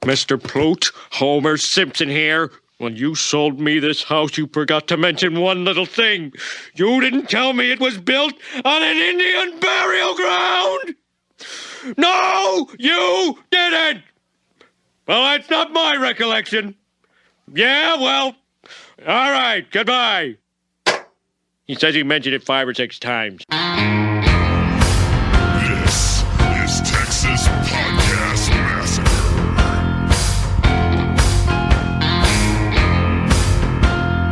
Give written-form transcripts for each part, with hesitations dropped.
Mr. Plute, Homer Simpson here. When you sold me this house, you forgot to mention one little thing. You didn't tell me it was built on an Indian burial ground! No, you didn't! Well, that's not my recollection. Yeah, well, all right, goodbye. He says he mentioned it 5 or 6 times. This is Texas Podcast Massacre.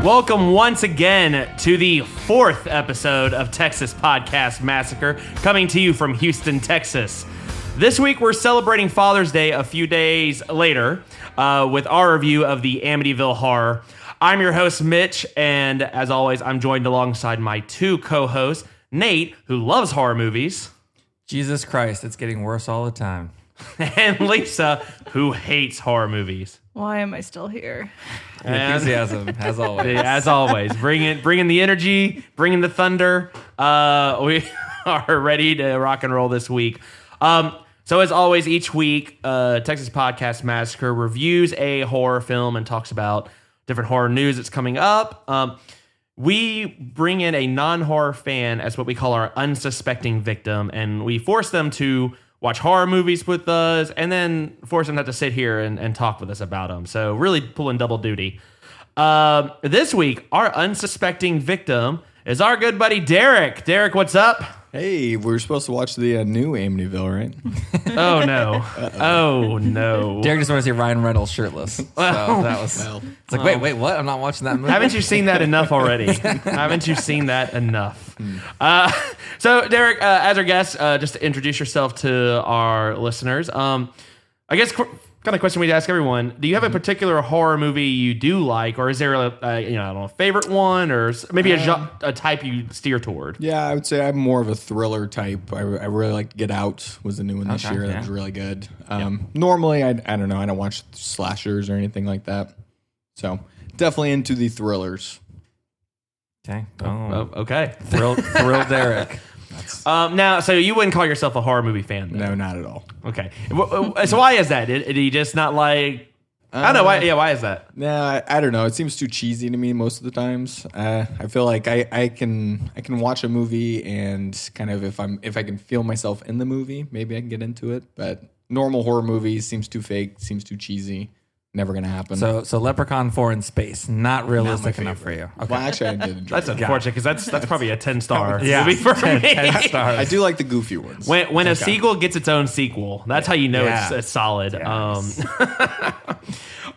Welcome once again to the 4th episode of Texas Podcast Massacre, coming to you from Houston, Texas. This week we're celebrating Father's Day a few days later with our review of the Amityville Horror. I'm your host, Mitch, and as always, I'm joined alongside my 2 co-hosts, Nate, who loves horror movies. Jesus Christ, it's getting worse all the time. And Lisa, who hates horror movies. Why am I still here? Enthusiasm, as always. As always, bringing the energy, bringing the thunder. We are ready to rock and roll this week. So as always, each week, Texas Podcast Massacre reviews a horror film and talks about different horror news that's coming up. We bring in a non-horror fan as what we call our unsuspecting victim, and we force them to watch horror movies with us, and then force them to have to sit here and talk with us about them. So really pulling double duty. This week, our unsuspecting victim is our good buddy Derrick. Derrick, what's up? Hey, we're supposed to watch the new Amityville, right? Oh, no. Oh, no. Derrick just want to see Ryan Reynolds shirtless. So that was. It's like, wait, what? I'm not watching that movie. Haven't you seen that enough already? Haven't you seen that enough? So, Derrick, as our guest, just to introduce yourself to our listeners, I guess kind of question we'd ask everyone: do you have a particular horror movie you do like, or is there a I don't know, a favorite one, or maybe a type you steer toward? Yeah, I would say I'm more of a thriller type. I really like Get Out. Was the new one this year. That was really good. Normally, I don't know. I don't watch slashers or anything like that. So definitely into the thrillers. Okay. Okay. Thrill Derrick. Now, so you wouldn't call yourself a horror movie fan, then? No, not at all. Okay. So why is that? Did he just not like? I don't know. Why? Yeah. Why is that? Nah, I don't know. It seems too cheesy to me most of the times. I feel like I can watch a movie and kind of if I can feel myself in the movie, maybe I can get into it. But normal horror movies seems too fake, seems too cheesy. Never gonna happen. So Leprechaun 4 in space, not realistic enough for you. Okay. Well, actually, I did enjoy That's it. unfortunate because that's probably a 10-star Yeah. movie for me. 10 stars. I do like the goofy ones. When a sequel gets its own sequel, that's how you know it's solid. Yes.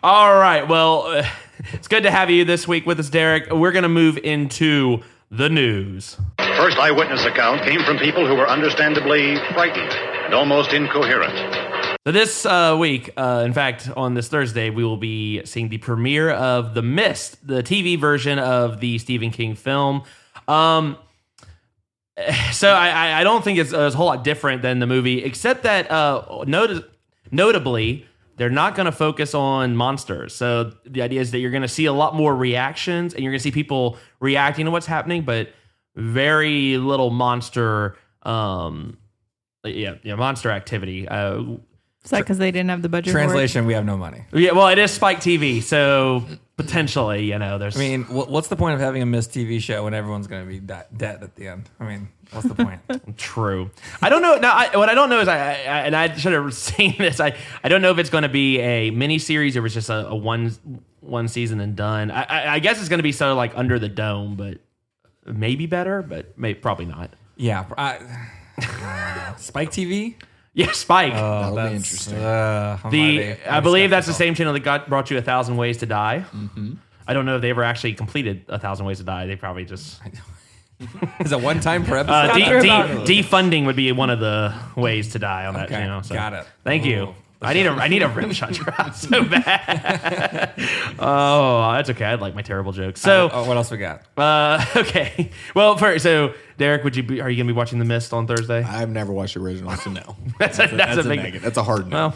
All right. Well, it's good to have you this week with us, Derrick. We're going to move into the news. First eyewitness account came from people who were understandably frightened and almost incoherent. So this week, in fact, on this Thursday, we will be seeing the premiere of The Mist, the TV version of the Stephen King film. So I don't think it's a whole lot different than the movie, except that notably, they're not going to focus on monsters. So the idea is that you're going to see a lot more reactions, and you're going to see people reacting to what's happening, but very little monster, monster activity. Is that because they didn't have the budget Translation, we have no money. Yeah, well, it is Spike TV, so potentially, there's... I mean, what's the point of having a missed TV show when everyone's going to be dead at the end? I mean, what's the point? True. I don't know. Now, what I don't know is, I should have seen this. I don't know if it's going to be a mini series or it's just a one season and done. I guess it's going to be sort of like Under the Dome, but maybe better, but probably not. Yeah. Spike TV? Yeah, Spike. That'll be interesting. I believe that's the same channel that brought you 1,000 Ways to Die. Mm-hmm. I don't know if they ever actually completed 1,000 Ways to Die. They probably just... Is it one time per episode? Defunding would be one of the ways to die on that channel. So. Got it. Thank you. I need a rim shot your eye so bad. Oh, that's okay. I like my terrible jokes. So, what else we got? Okay. Well, so Derrick, are you going to be watching The Mist on Thursday? I've never watched the original, so no. that's a big negative. That's a hard no. Well,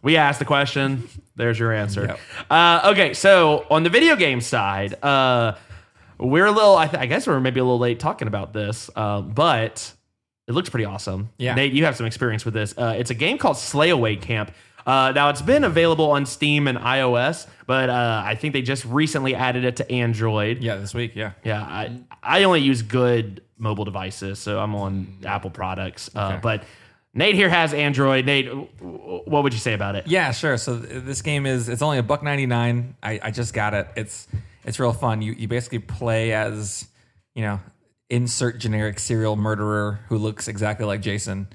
we asked the question. There's your answer. Yep. Okay. So on the video game side, we're a little. I guess we're maybe a little late talking about this, but It looks pretty awesome. Yeah. Nate, you have some experience with this. It's a game called Slayaway Camp. Now, it's been available on Steam and iOS, but I think they just recently added it to Android. Yeah, this week. Yeah. Yeah, I only use good mobile devices, so I'm on Apple products. But Nate here has Android. Nate, what would you say about it? Yeah, sure. So this game it's only $1.99. I just got it. It's real fun. You basically play as, insert generic serial murderer who looks exactly like Jason.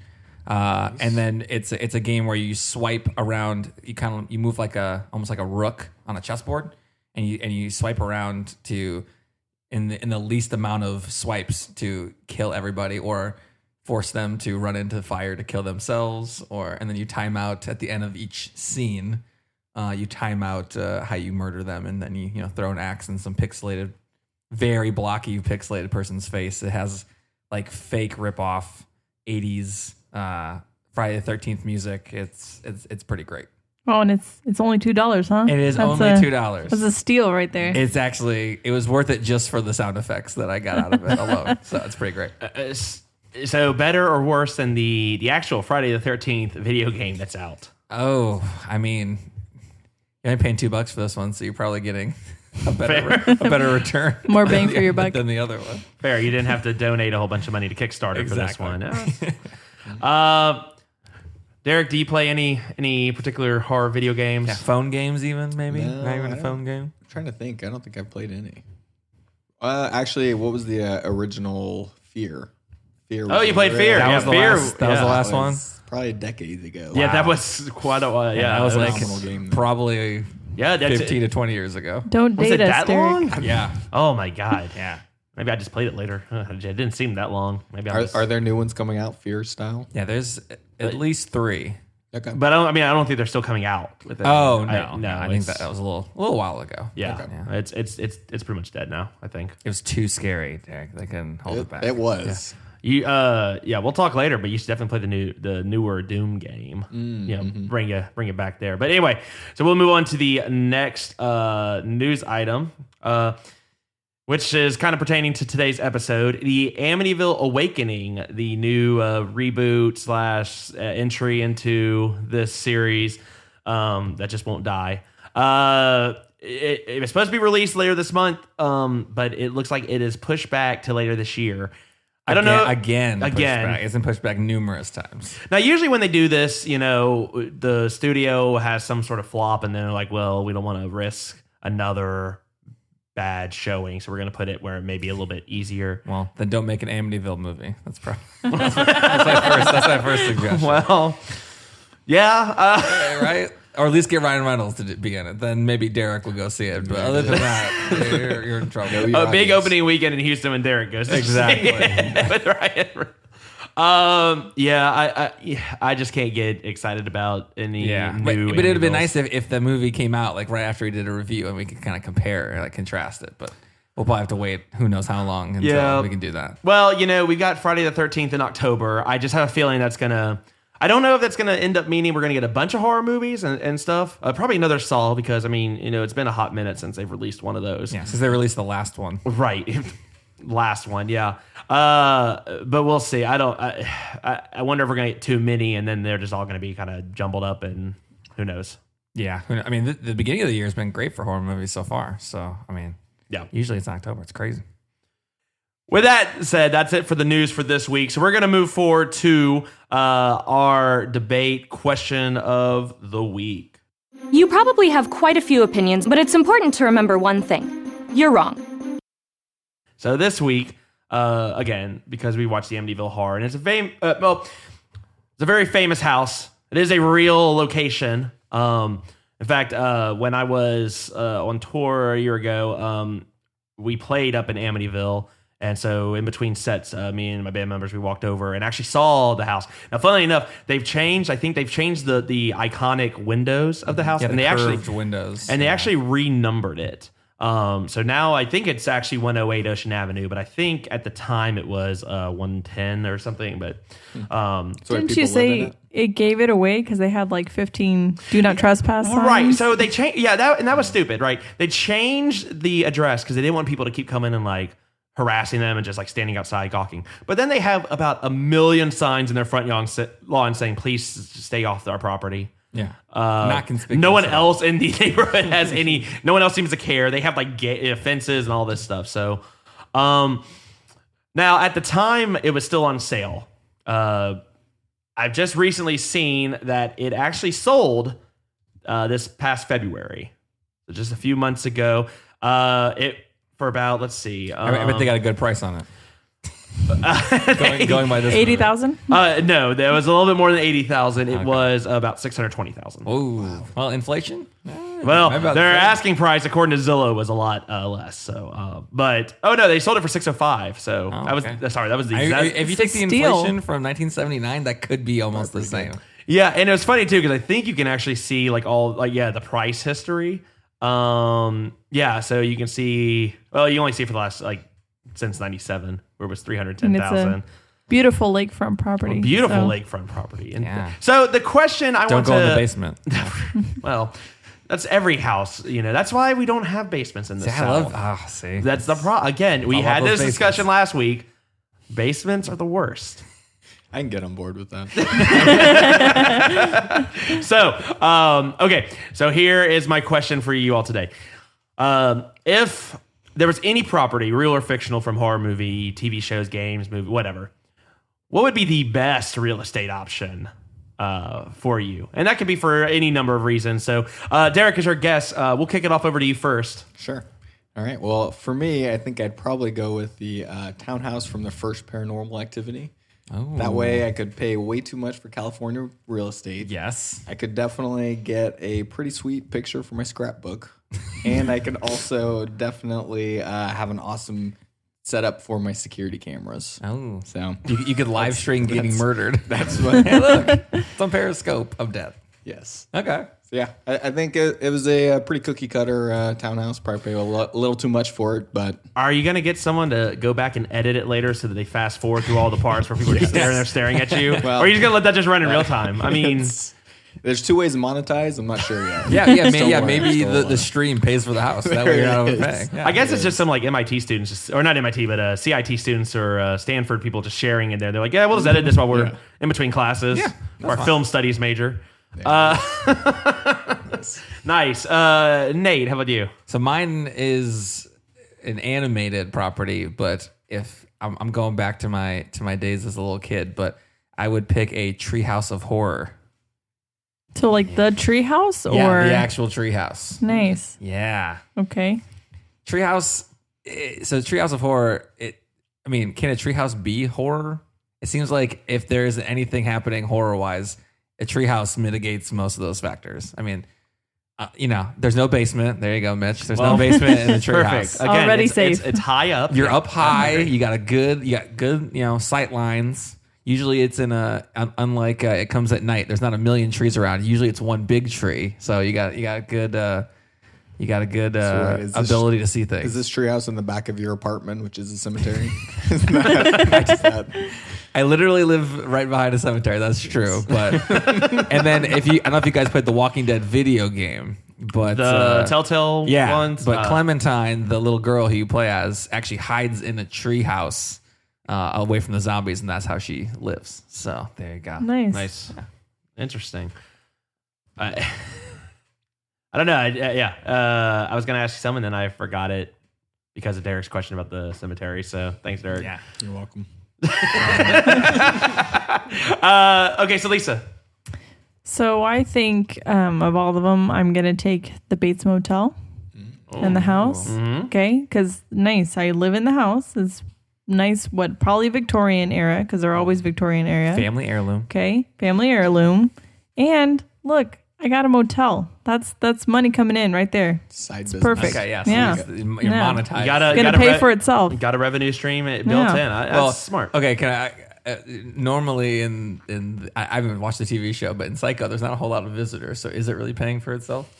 And then it's a game where you swipe around. You move almost like a rook on a chessboard, and you swipe around to in the least amount of swipes to kill everybody or force them to run into fire to kill themselves, and then you time out at the end of each scene. You time out how you murder them, and then you throw an axe in some pixelated, very blocky pixelated person's face. It has like fake ripoff 80s Friday the 13th music. It's pretty great. Oh, and it's only $2, huh? It is only $2. That's a steal right there. It was worth it just for the sound effects that I got out of it alone. So it's pretty great. So better or worse than the actual Friday the 13th video game that's out? Oh, I mean, you're only paying $2 for this one, so you're probably getting a better return. More bang for your buck than the other one. Fair. You didn't have to donate a whole bunch of money to Kickstarter for this one. Derrick, do you play any particular horror video games? Yeah, phone games even, maybe? No, Not even I a phone game? I'm trying to think. I don't think I've played any. Actually, what was the original Fear? Fear. Oh, you played Fear. That Yeah, was the Fear. last, that was the Yeah. last one? Probably decades ago. Yeah, that was quite a while. Yeah, that was like phenomenal game. probably that's 15 to 20 years ago. Don't Was date it us, that Derrick. long? Yeah. Oh my god. Yeah. Maybe I just played it later. It didn't seem that long. Maybe Are there new ones coming out, Fear style? Yeah, there's at least 3. Okay. But I don't think they're still coming out with it. Oh, I think that was a little while ago. Yeah, Okay. it's pretty much dead now. I think. It was too scary, Derek. They couldn't hold it back. It was. You we'll talk later, but you should definitely play the newer Doom game. Bring it back there. But anyway, so we'll move on to the next news item, which is kind of pertaining to today's episode. The Amityville Awakening, the new reboot / entry into this series that just won't die. It was supposed to be released later this month, but it looks like it is pushed back to later this year. I don't know. Again. It's been pushed back numerous times. Now, usually when they do this, the studio has some sort of flop, and they're like, well, we don't want to risk another bad showing, so we're going to put it where it may be a little bit easier. Well, then don't make an Amityville movie. That's my first suggestion. Well, yeah. Right? Or at least get Ryan Reynolds to be in it. Then maybe Derek will go see it. But other than that, you're in trouble. A big opening weekend in Houston when Derrick goes to Exactly. see it with Ryan. I just can't get excited about any new. But it would have been Amityvilles. nice if the movie came out like right after we did a review and we could kind of compare, like contrast it. But we'll probably have to wait who knows how long until we can do that. Well, we've got Friday the 13th in October. I just have a feeling that's going to... I don't know if that's going to end up meaning we're going to get a bunch of horror movies and stuff. Probably another Saw because, it's been a hot minute since they've released one of those. Yeah, since they released the last one. Right. Last one, yeah. But we'll see. I wonder if we're going to get too many and then they're just all going to be kind of jumbled up and who knows. Yeah. The beginning of the year has been great for horror movies so far. So, usually it's October. It's crazy. With that said, that's it for the news for this week. So we're going to move forward to our debate question of the week. You probably have quite a few opinions, but it's important to remember one thing. You're wrong. So this week, again, because we watched the Amityville Horror, and it's a very famous house. It is a real location. In fact, when I was on tour a year ago, we played up in Amityville. And so in between sets, me and my band members, we walked over and actually saw the house. Now, funnily enough, they've changed the iconic windows of the house. Yeah, and the they curved actually windows. And they actually renumbered it. So now I think it's actually 108 Ocean Avenue, but I think at the time it was 110 or something. But didn't you say it gave it away because they had like 15 do not trespass signs? Right. So they changed. Yeah, that was stupid. Right. They changed the address because they didn't want people to keep coming and like harassing them and just like standing outside gawking. But then they have about 1 million signs in their front lawn saying, please stay off our property. Yeah. Not conspicuous. No one else in the neighborhood has any, no one else seems to care. They have like fences and all this stuff. So now at the time it was still on sale. I've just recently seen that it actually sold this past February. So just a few months ago. For about, let's see. I bet they got a good price on it. going by this 80,000? No, there was a little bit more than 80,000. It was about 620,000. Oh, wow. Well, inflation. Well, their asking price, according to Zillow, was a lot less. So, but they sold it for 605. So that was the exact. If you take the inflation from 1979, that could be almost the same. Yeah, and it was funny too because I think you can actually see the price history. So you can see. Well, you only see it for the last since 97, where it was 310,000. Beautiful lakefront property. Lakefront property. And so the question I don't go in the basement. Well, that's every house. That's why we don't have basements in the South. See, that's the problem. Again, we had this discussion last week. Basements are the worst. I can get on board with that. So here is my question for you all today. If there was any property, real or fictional, from horror movie, TV shows, games, movie, whatever, what would be the best real estate option for you? And that could be for any number of reasons. So Derrick is our guest. We'll kick it off over to you first. Sure. All right. Well, for me, I think I'd probably go with the townhouse from the first Paranormal Activity. Oh. That way I could pay way too much for California real estate. Yes. I could definitely get a pretty sweet picture for my scrapbook. And I could also definitely have an awesome setup for my security cameras. Oh. So you could live stream getting murdered. That's what. Hey, look. It's on Periscope of death. Yes. Okay. So yeah, I think it was a pretty cookie cutter townhouse. Probably pay a little too much for it, but are you going to get someone to go back and edit it later so that they fast forward through all the parts where people are just staring at you? Well, or are you just going to let that just run in real time? I mean, there's two ways to monetize. I'm not sure yet. Maybe the stream pays for the house. That way you're not overpaying. Yeah, I guess it's just some MIT students, or not MIT, but CIT students or Stanford people just sharing in there. They're like, we'll just edit this while we're in between classes. Yeah, our film studies major. Nice. Nate, how about you? So mine is an animated property, but if I'm going back to my days as a little kid, but I would pick a treehouse of horror. So the treehouse, or the actual treehouse. Nice. Yeah. Okay. Treehouse. So treehouse of horror. Can a treehouse be horror? It seems like if there's anything happening horror wise, a treehouse mitigates most of those factors. There's no basement. There you go, Mitch. There's no basement in a treehouse. Again, already safe. It's high up. You're up high. You got good, sight lines. Usually it's unlike it comes at night. There's not a million trees around. Usually it's one big tree. So you got a good ability to see things. Is this treehouse in the back of your apartment, which is a cemetery? I literally live right behind a cemetery. That's true. But and then I don't know if you guys played the Walking Dead video game, but the Telltale ones. But Clementine, the little girl who you play as, actually hides in a treehouse away from the zombies, and that's how she lives. So there you go. Nice. Yeah. Interesting. I don't know. I was going to ask you something, and then I forgot it because of Derrick's question about the cemetery. So thanks, Derrick. Yeah, you're welcome. Okay, so Lisa. So I think of all of them, I'm going to take the Bates Motel and the house. Mm-hmm. Okay, because nice. I live in the house. It's nice. Probably Victorian era, because they're always Victorian era. Family heirloom. Okay, family heirloom. And look, I got a motel. That's money coming in right there. Side business. Perfect. Okay, yeah. You're monetized. It's going to pay for itself. You got a revenue stream built in. That's smart. Okay, can I... normally I haven't watched the TV show, but in Psycho, there's not a whole lot of visitors. So is it really paying for itself?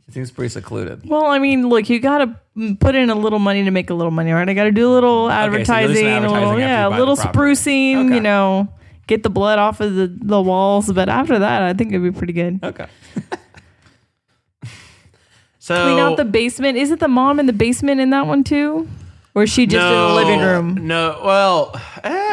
It seems pretty secluded. Well, look, you got to put in a little money to make a little money, right? I got to do a little advertising, a little sprucing, okay. Get the blood off of the walls. But after that, I think it'd be pretty good. Okay. So clean out the basement. Is it the mom in the basement in that one too? Or is she just in the living room? No, well,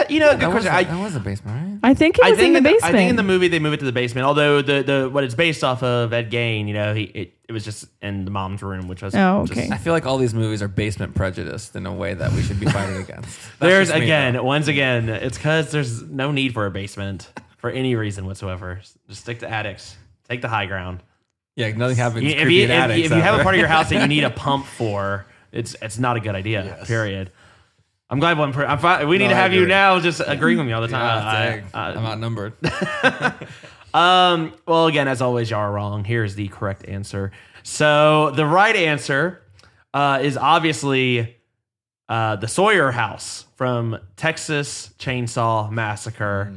good question. That was a basement, right? I think it was in the basement. I think in the movie they move it to the basement. Although the what it's based off of, Ed Gein, it was just in the mom's room, which was okay. I feel like all these movies are basement prejudiced in a way that we should be fighting against. Once again, it's because there's no need for a basement for any reason whatsoever. Just stick to addicts. Take the high ground. Yeah, nothing happens. If you have a part of your house that you need a pump for, it's not a good idea. Yes. Period. I'm glad one. I'm fine. We need to have you now just agreeing with me all the time. I'm outnumbered. Well, again, as always, y'all are wrong. Here's the correct answer. So the right answer is obviously the Sawyer house from Texas Chainsaw Massacre.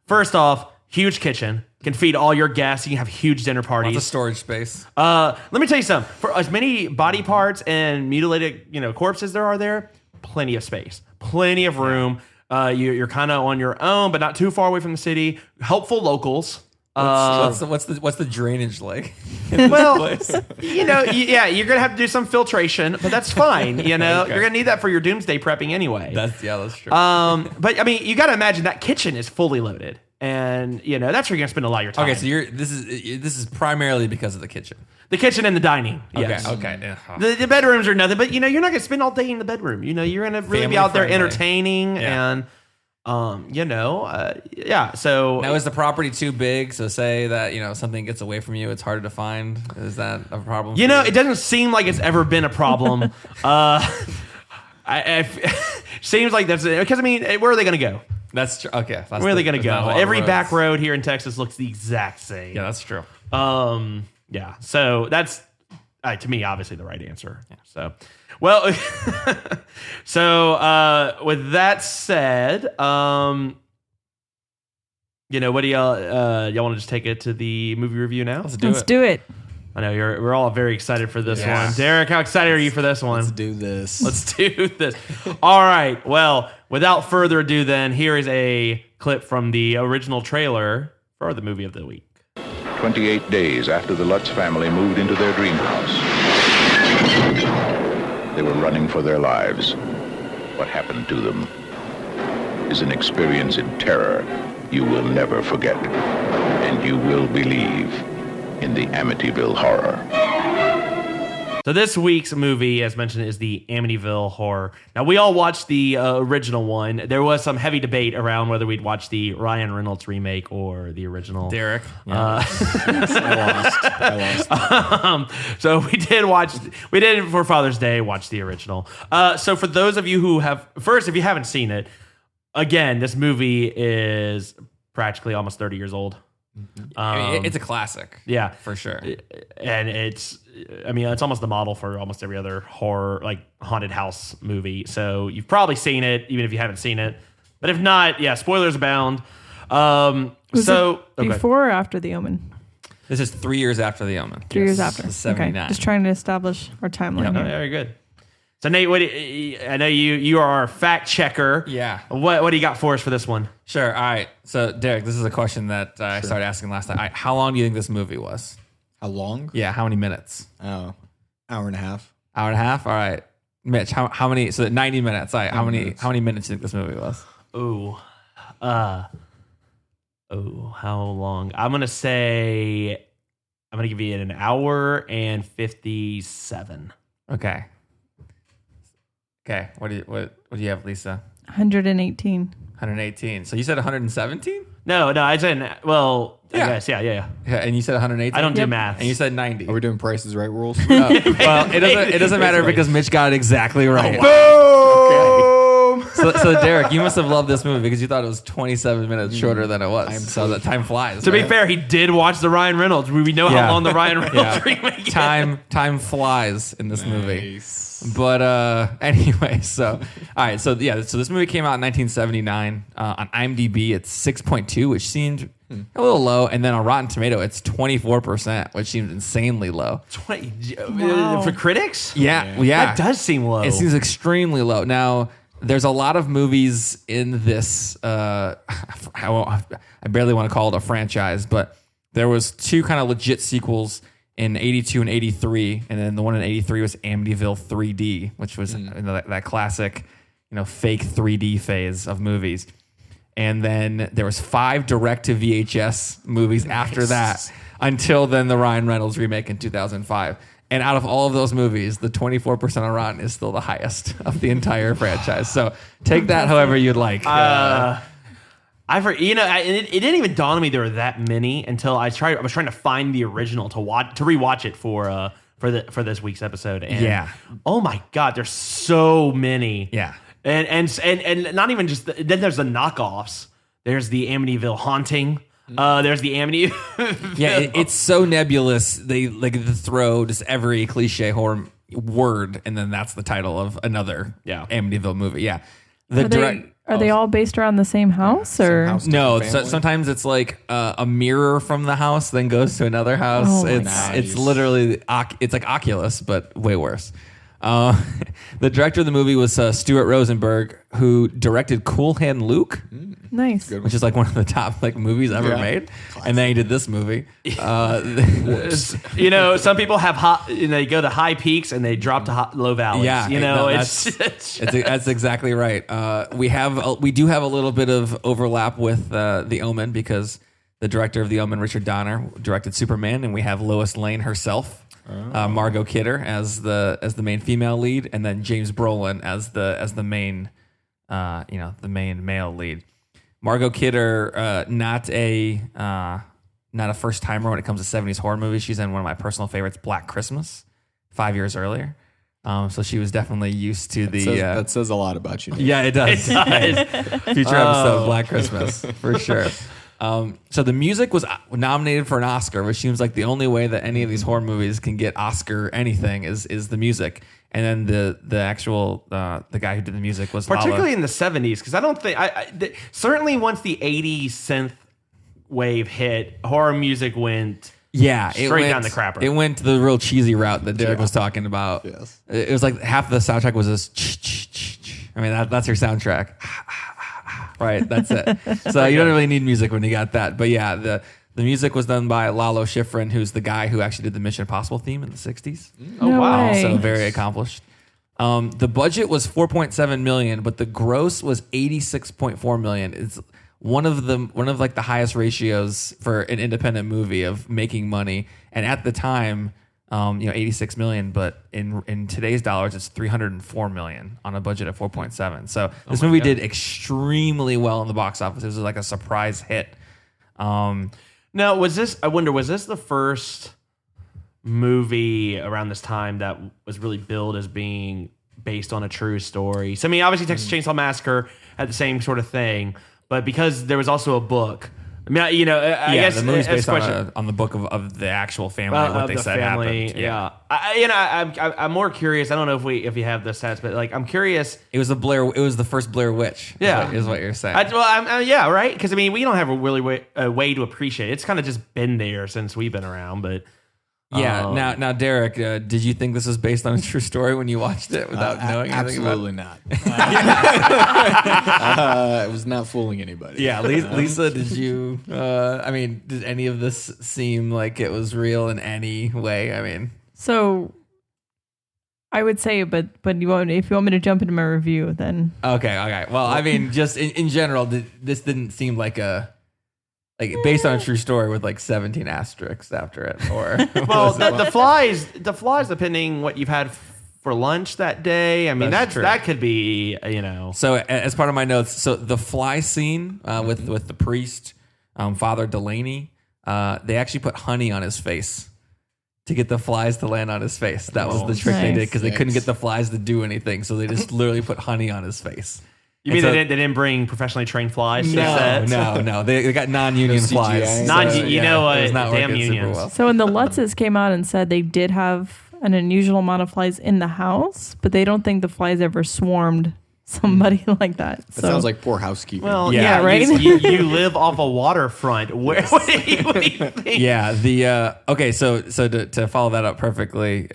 First off, huge kitchen. Can feed all your guests. You can have huge dinner parties. Lots of storage space. Let me tell you something. For as many body parts and mutilated, corpses there are there, plenty of space, plenty of room. You're kind of on your own, but not too far away from the city. Helpful locals. What's the drainage like? Well, you're gonna have to do some filtration, but that's fine. Okay. You're gonna need that for your doomsday prepping anyway. That's true. But I mean, you got to imagine that kitchen is fully loaded. And that's where you're gonna spend a lot of your time. Okay, so this is primarily because of the kitchen. The kitchen and the dining. Yes. Okay. Yeah. The bedrooms are nothing, but you're not gonna spend all day in the bedroom. You're gonna really be out there entertaining and So now, is the property too big? So say that something gets away from you, it's harder to find. Is that a problem? It doesn't seem like it's ever been a problem. Seems like that's because where are they gonna go? That's true. Okay. Where are they going to go? Every back road here in Texas looks the exact same. Yeah, that's true. Yeah. So that's, to me, obviously the right answer. Yeah. So, well, with that said, what do y'all want to just take it to the movie review now? Let's do it. I know we're all very excited for this one. Derrick, how excited are you for this one? Let's do this. All right. Well, without further ado, then, here is a clip from the original trailer for the movie of the week. 28 days after the Lutz family moved into their dream house, they were running for their lives. What happened to them is an experience in terror you will never forget, and you will believe in the Amityville Horror. So this week's movie, as mentioned, is the Amityville Horror. Now, we all watched the original one. There was some heavy debate around whether we'd watch the Ryan Reynolds remake or the original. Derrick. I lost. So we did for Father's Day watch the original. So for those of you who have, first, if you haven't seen it, again, this movie is practically almost 30 years old. It's a classic. Yeah. For sure. And it's almost the model for almost every other horror, like haunted house movie. So you've probably seen it, even if you haven't seen it. But if not, spoilers abound. Was it before or after The Omen? This is 3 years after The Omen. 3 years after. 79. Okay. Just trying to establish our timeline here. Very good. So Nate, I know you are our fact checker. Yeah. What do you got for us for this one? Sure. All right. So Derrick, this is a question that I started asking last time. How long do you think this movie was? How long? Yeah. How many minutes? Oh, hour and a half. Hour and a half. All right. Mitch, how many? So 90 minutes. All right. How many minutes do you think this movie was? How long? I'm gonna give you an hour and 57. Okay. What do you have, Lisa? 118. 118. So you said 117? No, I said, well, Yeah. I guess, yeah. Yeah, and you said 118? I don't do math. And you said 90. Are we doing Price is Right rules? Well, it doesn't matter because Mitch got it exactly right. Boom! So Derrick, you must have loved this movie because you thought it was 27 minutes shorter than it was. So that time flies. To be fair, he did watch the Ryan Reynolds. We know how long the Ryan Reynolds remake is. Time flies in this movie. But anyway, so all right, so this movie came out in 1979. On IMDb, it's 6.2, which seemed a little low, and then on Rotten Tomato, it's 24%, which seems insanely low. 20 Wow. for critics? Yeah. That does seem low. It seems extremely low. Now, there's a lot of movies in this. I barely want to call it a franchise, but there was two kind of legit sequels in 82 and 83, and then the one in 83 was Amityville 3D, which was that classic, fake 3D phase of movies. And then there was 5 direct to VHS movies after that, until then the Ryan Reynolds remake in 2005. And out of all of those movies, the 24% on Rotten is still the highest of the entire franchise. So take that however you'd like. It didn't even dawn on me there were that many until I was trying to find the original to rewatch it for this week's episode. And oh my God, there's so many. Yeah. And not even just then there's the knockoffs. There's the Amityville Haunting. There's the Amityville. Yeah, it's so nebulous. They throw just every cliche horror word, and then that's the title of another Amityville movie. Yeah. Are they all based around the same house, or no? Sometimes it's like a mirror from the house then goes to another house. Oh, it's literally it's like Oculus, but way worse. The director of the movie was Stuart Rosenberg, who directed Cool Hand Luke, nice, which is like one of the top movies ever made. Classic. And then he did this movie. Some people have they go to high peaks and they drop to low valleys. Yeah, that's exactly right. We do have a little bit of overlap with The Omen, because the director of The Omen, Richard Donner, directed Superman, and we have Lois Lane herself. Margot Kidder as the main female lead, and then James Brolin as the main the main male lead. Margot Kidder, not a first timer when it comes to 70s horror movies. She's in one of my personal favorites, Black Christmas, 5 years earlier. So she was definitely used to that says a lot about you. Yeah, it does. Future episode, Black Christmas, for sure. So the music was nominated for an Oscar, which seems like the only way that any of these horror movies can get Oscar anything is the music. And then the actual the guy who did the music was particularly in the 70s, because I don't think certainly once the 80s synth wave hit, horror music went straight down the crapper. It went the real cheesy route that Derrick was talking about. Yes. It was like half the soundtrack was this. I mean, that's your soundtrack. Right, that's it. So you don't really need music when you got that. But yeah, the music was done by Lalo Schifrin, who's the guy who actually did the Mission Impossible theme in the 60s. No way. So very accomplished. The budget was $4.7 million, but the gross was $86.4 million. It's one of the highest ratios for an independent movie of making money. And at the time, $86 million, but in today's dollars, it's $304 million on a budget of 4.7. So this movie did extremely well in the box office. It was like a surprise hit. Now, was this the first movie around this time that was really billed as being based on a true story? So, I mean, obviously Texas Chainsaw Massacre had the same sort of thing, but because there was also a book. I mean, I guess the movie's based on the book of the actual family, what they said happened. Yeah. I'm more curious. I don't know if you have the stats, but I'm curious. It was the first Blair Witch. Yeah, is what you're saying. Right. Because I mean, we don't have a way to appreciate it. It's kind of just been there since we've been around, but. Yeah. Now, Derrick, did you think this was based on a true story when you watched it without knowing anything about it? Absolutely not. I was not fooling anybody. Yeah, Lisa, did you? Did any of this seem like it was real in any way? I mean, so I would say, but if you want me to jump into my review, then okay. Well, I mean, just in general, this didn't seem like based on a true story with 17 asterisks after it, or well, the flies, depending what you've had for lunch that day. I mean, that could be, So as part of my notes, so the fly scene with the priest, Father Delaney, they actually put honey on his face to get the flies to land on his face. That was the trick they did, because they couldn't get the flies to do anything, so they just literally put honey on his face. You mean they didn't bring professionally trained flies? No. They got non-union flies. Damn unions. Well. So when the Lutzes came out and said they did have an unusual amount of flies in the house, but they don't think the flies ever swarmed somebody like that. That sounds like poor housekeeping. Well, yeah, right? You live off a waterfront. What do you think? Yeah. Okay. So to follow that up perfectly.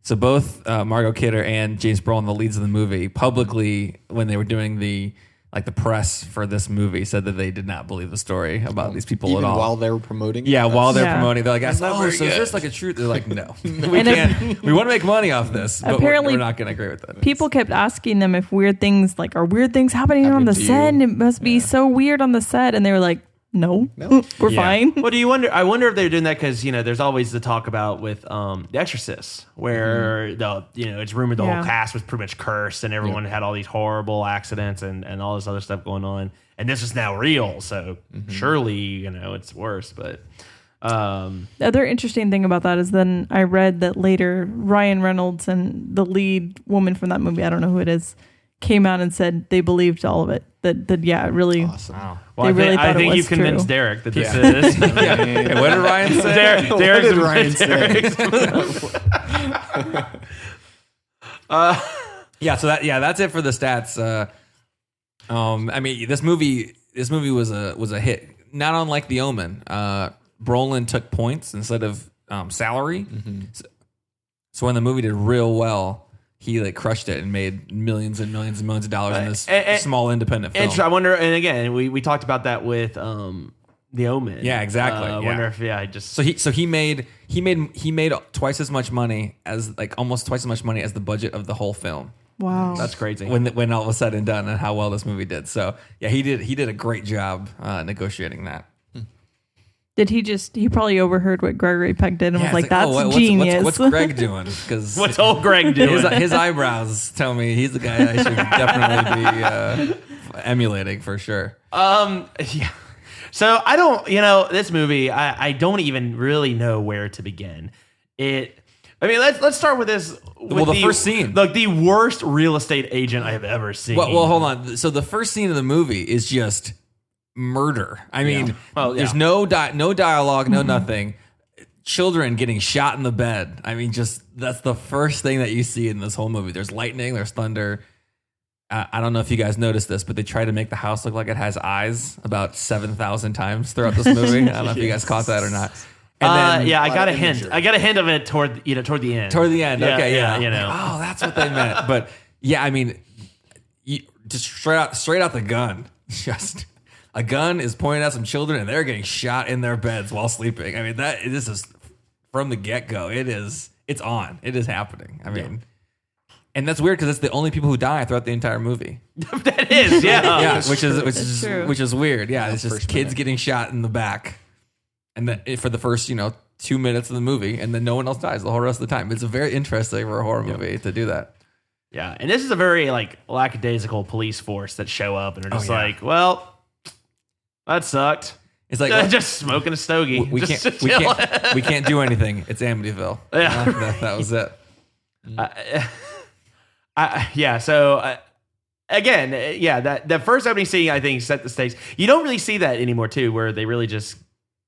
So both Margot Kidder and James Brolin, the leads of the movie, publicly, when they were doing the like the press for this movie said that they did not believe the story about these people Even at all. while they were promoting. Yeah, while they're Yeah. promoting, they're like, not "Oh, very so is good." this like a truth?" They're like, "No, we And can't. We want to make money off this, but Apparently, we're not going to agree with that." People kept asking them if weird things are weird things happening on Happened the to set, you? and it must be so weird on the set, and they were like, no. We're Yeah. fine. Well, do you wonder? I wonder if they're doing that because there's always the talk about with The Exorcist, where it's rumored the Yeah. whole cast was pretty much cursed and everyone had all these horrible accidents and all this other stuff going on, and this is now real. So surely it's worse. But The other interesting thing about that is then I read that later Ryan Reynolds and the lead woman from that movie, I don't know who it is, came out and said they believed all of it. That yeah, it really. Awesome. well, They really I thought it think was you've convinced true. Derrick that this Yeah. is. Hey, what did Ryan say? Derrick's did Ryan say? Yeah, so that's it for the stats. I mean, this movie was a hit, not unlike The Omen. Brolin took points instead of salary. So when the movie did real well, he crushed it and made millions and millions and millions of dollars in this small independent film. I wonder, and again, we talked about that with The Omen. Yeah, exactly. I wonder if just So he made twice as much money as almost twice as much money as the budget of the whole film. Wow. that's crazy. When all was said and done, and how well this movie did. So yeah, he did a great job negotiating that. Did he probably overheard what Gregory Peck did and was it's like, that's what's genius. What's Greg doing? Because What's old Greg doing? his eyebrows tell me he's the guy I should definitely be emulating for sure. Yeah. So I don't, this movie, I don't even really know where to begin. Let's start with this. With the first scene. the worst real estate agent I have ever seen. Well, hold on. So the first scene of the movie is just murder. I mean, there's no dialogue, no nothing. Children getting shot in the bed. I mean, just that's the first thing that you see in this whole movie. There's lightning, there's thunder. I don't know if you guys noticed this, but they try to make the house look like it has eyes about 7,000 times throughout this movie. I don't know if you guys caught that or not. And then, I got a hint. imagery. I got a hint of it toward the end. toward the end, okay, yeah. Yeah. Oh, that's what they meant. But yeah, I mean, just straight out the gun. Just a gun is pointed at some children, and they're getting shot in their beds while sleeping. I mean, this is from the get go. It's on. It is happening. I mean. And that's weird because it's the only people who die throughout the entire movie. That is, yeah. Yeah, true. which is weird. Yeah, it's just first kids minute. getting shot in the back, and then for the first 2 minutes of the movie, and then no one else dies the whole rest of the time. It's very interesting for a horror movie to do that. Yeah, and this is a very lackadaisical police force that show up and are just yeah. like, well, that sucked. It's like Just smoking a stogie. we Just can't we can't do anything. It's Amityville. Yeah. That was it. So again, that first opening scene I think set the stakes. You don't really see that anymore too, where they really just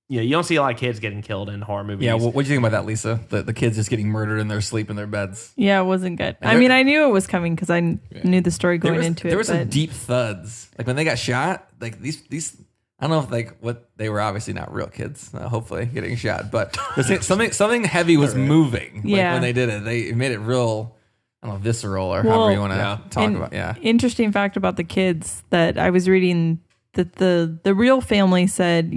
you don't see a lot of kids getting killed in horror movies. Yeah, what do you think about that, Lisa? The kids just getting murdered in their sleep in their beds. Yeah, it wasn't good. I mean, I knew it was coming because I knew the story going into it. There were some but deep thuds. Like when they got shot, these I don't know if what they were obviously not real kids, hopefully getting shot, but something heavy was moving. Yeah. When they did it, they made it real, I don't know, visceral or however you want to talk an about. Yeah. Interesting fact about the kids that I was reading that the real family said,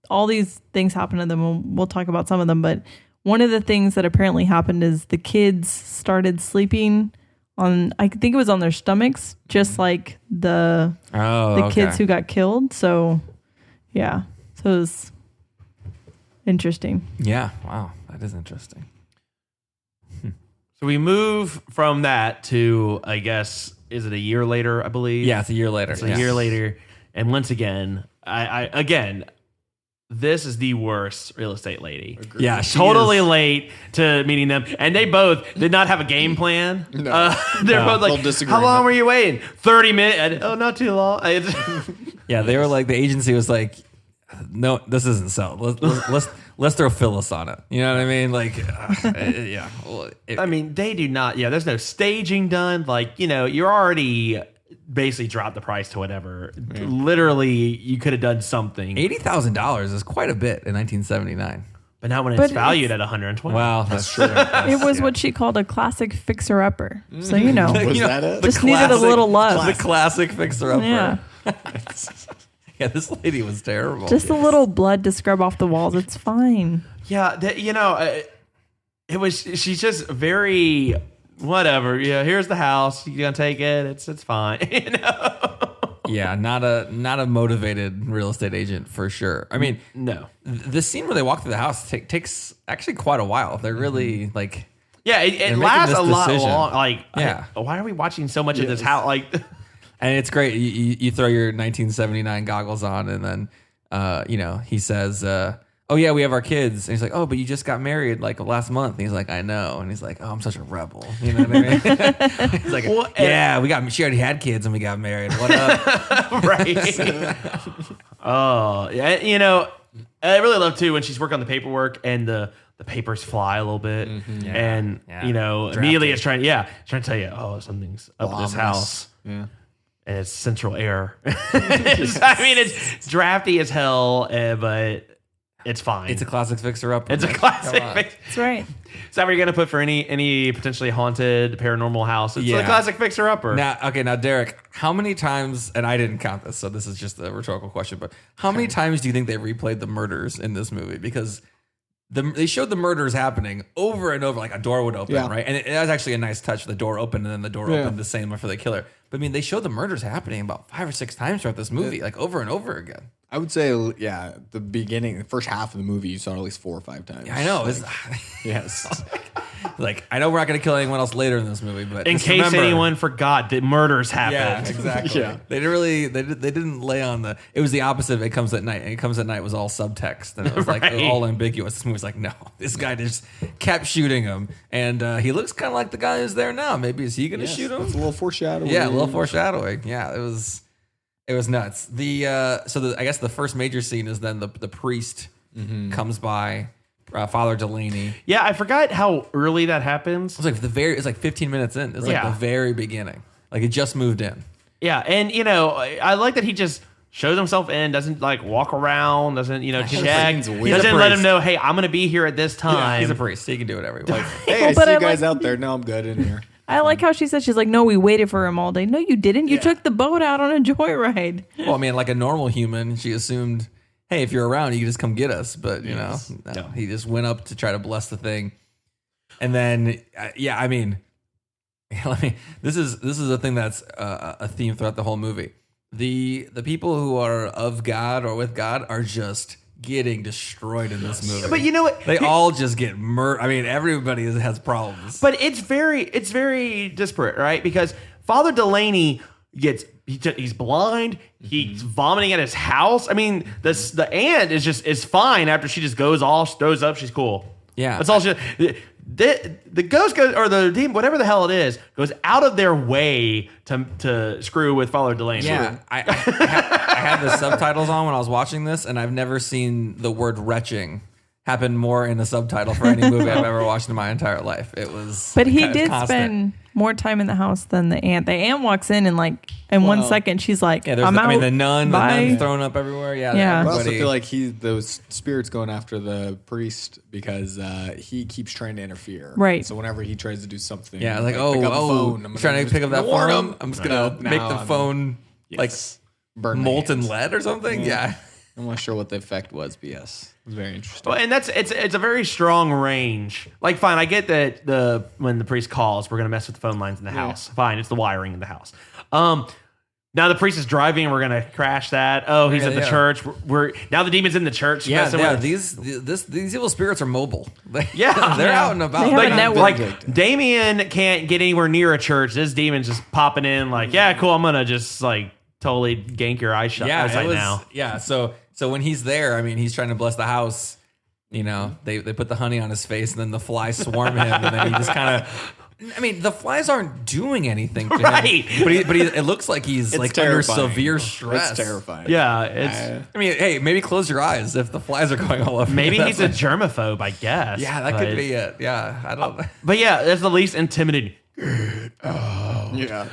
all these things happened to them. And we'll talk about some of them, but one of the things that apparently happened is the kids started sleeping on, I think it was on their stomachs, just like the kids who got killed. So yeah, so it was interesting. Yeah. Wow. That is interesting. So we move from that to, I guess, is it a year later? I believe. Yeah, it's a year later. It's a year later, and once again, I this is the worst real estate lady. Agreed. Yeah, she Totally is. late to meeting them, and they both did not have a game plan. No. They're both Full like, disagreement. "How long were you waiting? 30 minutes? Oh, not too long." Yeah, they were like, the agency was like, no, this isn't so. Let's throw Phyllis on it. You know what I mean? Like, yeah. Well, I mean, they do not. Yeah, there's no staging done. Like, you're already basically dropped the price to whatever. Literally, you could have done something. $80,000 is quite a bit in 1979. But not when But it's valued at 120. Wow, that's true. It was what she called a classic fixer-upper. So, you know. Was that it? Just needed a little love. The classic fixer-upper. Yeah. Yeah, this lady was terrible. Just a little blood to scrub off the walls. It's fine. Yeah, she's just very, whatever. Yeah, here's the house. You gonna take it? It's fine. You know? Yeah, not a motivated real estate agent for sure. I mean, No. the scene where they walk through the house takes actually quite a while. They're really like, Yeah, it making lasts this a lot decision. long. Like, Yeah. why are we watching so much of this house? Like, and it's great. You throw your 1979 goggles on, and then he says, "Oh yeah, we have our kids." And he's like, "Oh, but you just got married like last month." And he's like, "I know." And he's like, "Oh, I'm such a rebel." You know what I mean? He's like, Well, "Yeah, she already had kids and we got married. What up?" right? Oh, yeah. I really love too when she's working on the paperwork and the papers fly a little bit, and immediately it's trying to tell you, oh, something's up with this house. Yeah. And it's central air. It's drafty as hell, but it's fine. It's a classic fixer-upper. It's a classic fix. That's right. Is that what you're going to put for any potentially haunted paranormal house? It's a classic fixer-upper. Now, Derrick, how many times, and I didn't count this, so this is just a rhetorical question, but how many times do you think they replayed the murders in this movie? Because they showed the murders happening over and over, like a door would open, right? And it was actually a nice touch. The door opened and then the door opened the same for the killer. But I mean, they showed the murders happening about 5 or 6 times throughout this movie, like over and over again. I would say, the beginning, the first half of the movie, you saw it at least 4 or 5 times. Yeah, I know. Yes. Like, I know we're not going to kill anyone else later in this movie, but in case anyone forgot that murders happened. Yeah, exactly. They didn't lay on it was the opposite of It Comes at Night. And It Comes at Night was all subtext, and it was like all ambiguous. This movie's like, no, this guy just kept shooting him, and he looks kind of like the guy who's there now. Maybe is he going to shoot him? It's a little foreshadowing. Yeah, a little foreshadowing. Yeah, it was nuts. I guess the first major scene is then the priest comes by, Father Delaney. Yeah, I forgot how early that happens. It's like 15 minutes in. It's like the very beginning. Like it just moved in. Yeah, and I like that he just shows himself in, doesn't like walk around, doesn't check, doesn't let him know, hey, I'm gonna be here at this time. Yeah, he's a priest. He can do whatever he wants. Hey, I see you guys out there. No, I'm good in here. I like how she said, she's like, no, we waited for him all day. No, you didn't. You took the boat out on a joyride. Well, I mean, like a normal human, she assumed, hey, if you're around, you can just come get us. But, no, he just went up to try to bless the thing. And then, I mean, this is a thing that's a theme throughout the whole movie. The people who are of God or with God are just getting destroyed in this movie. But you know what? They all just get murdered. I mean, everybody has problems. But it's very disparate, right? Because Father Delaney he's blind. He's vomiting at his house. I mean, the aunt is fine after she just goes off, throws up. She's cool. Yeah, that's all she. The ghost goes, or the demon, whatever the hell it is, goes out of their way to screw with Father Delaney. Yeah, I had the subtitles on when I was watching this, and I've never seen the word retching happen more in a subtitle for any movie I've ever watched in my entire life. It was, but he did spend more time in the house than the aunt. The aunt walks in and 1 second she's like, "I'm out." I mean, the nun's thrown up everywhere. Yeah. I also feel like those spirits going after the priest because he keeps trying to interfere. Right. So whenever he tries to do something, pick up the phone, I'm trying to pick up that phone. I'm just gonna make the phone burn molten lead or something. Yeah. I'm not sure what the effect was, but yes, it was very interesting. Well, and it's a very strong range. Like, fine, I get that when the priest calls, we're gonna mess with the phone lines in the house. Fine, it's the wiring in the house. Now the priest is driving, and we're gonna crash that. Oh, he's at the church. We're now the demon's in the church. These evil spirits are mobile. They're out and about. They have a network. Like Damien can't get anywhere near a church. This demon's just popping in. Like, yeah, cool. I'm gonna just totally gank your eyesight now. Yeah. So when he's there, I mean, he's trying to bless the house. They put the honey on his face, and then the flies swarm him, and then he just kind of. I mean, the flies aren't doing anything to him, but it looks like he's under severe stress. It's terrifying. Yeah, I mean, hey, maybe close your eyes if the flies are going all over. Maybe he's a germaphobe, I guess. Yeah, that could be it. Yeah, I don't. But yeah, that's the least intimidating. Yeah,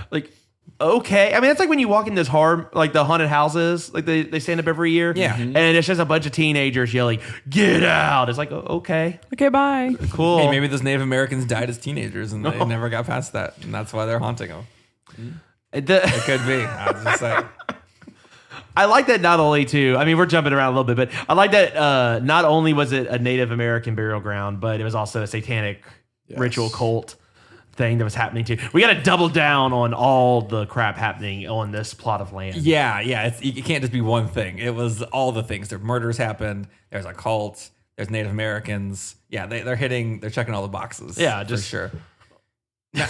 okay. I mean, it's like when you walk in this horror, like the haunted houses, like they stand up every year. Yeah. And it's just a bunch of teenagers yelling, "Get out!" It's like, okay, bye. cool. Hey, maybe those Native Americans died as teenagers and they never got past that, and that's why they're haunting them. It could be. I was just saying. I like that not only too. I mean, we're jumping around a little bit, but I like that not only was it a Native American burial ground, but it was also a satanic ritual cult thing that was happening too. We got to double down on all the crap happening on this plot of land. Yeah. It can't just be one thing. It was all the things. There murders happened. There's a cult. There's Native Americans. Yeah, they're checking all the boxes. Yeah, just for sure.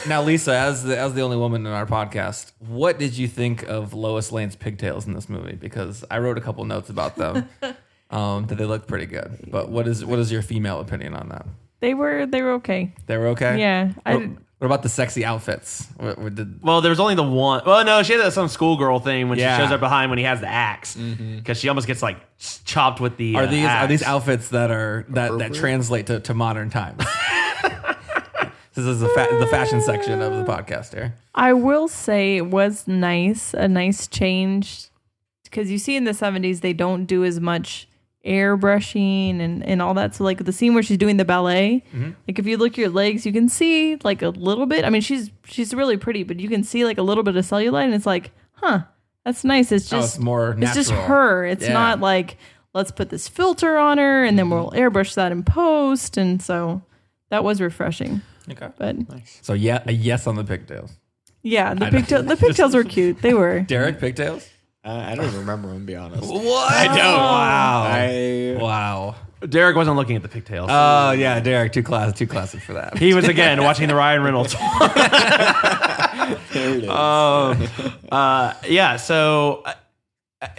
Now, Lisa, as the only woman in our podcast, what did you think of Lois Lane's pigtails in this movie? Because I wrote a couple notes about them that they looked pretty good. But what is your female opinion on that? They were okay. They were okay? Yeah. What about the sexy outfits? Well, there was only the one. Well, no, she had some schoolgirl thing when she Yeah. shows up behind when he has the axe because she almost gets like chopped with the. Are these axe. outfits that translate to modern times? This is the fashion section of the podcast here. I will say it was nice, a nice change, because you see in the 70s they don't do as much airbrushing and all that. So like the scene where she's doing the ballet, like if you look at your legs, you can see like a little bit. I mean, she's really pretty, but you can see like a little bit of cellulite, and it's like, that's nice. It's just it's more natural. It's just her. It's not like let's put this filter on her and then we'll airbrush that in post. And so that was refreshing. Okay. But Nice. So yeah, a yes on the pigtails. yeah, the pigtails were cute. They were. Derrick, pigtails? I don't even remember them, to be honest. What? I I don't. Wow. Derrick wasn't looking at the pigtails. Oh yeah, Derrick, too classic for that. He was again watching the Ryan Reynolds. there it is. Yeah. So,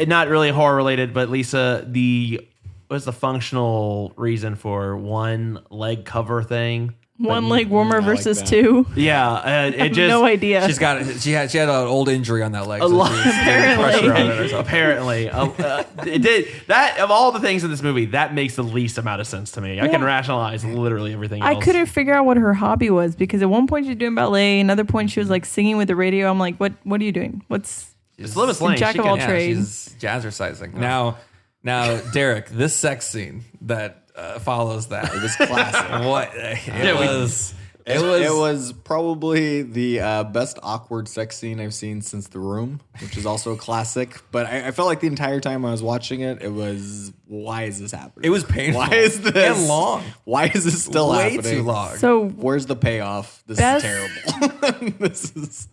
not really horror related, but Lisa, what's the functional reason for one leg cover thing? One leg warmer I like versus that. two. Yeah, it I have just no idea. She had an old injury on that leg. a lot. Apparently. Apparently, it did that. Of all the things in this movie, that makes the least amount of sense to me. I can rationalize literally everything else. I couldn't figure out what her hobby was because at one point she was doing ballet, another point she was like singing with the radio. I'm like, what are you doing? What's It's Lois Lane. Jack She of can- all trades. She's jazzercising. Now, Derrick, this sex scene that follows that. It was classic. What? It was probably the best awkward sex scene I've seen since The Room, which is also a classic. But I felt like the entire time I was watching it, it was, why is this happening? It was painful. Why is this? And long. Why is this still Way happening? too long. So Where's the payoff? This Best- is terrible. This is...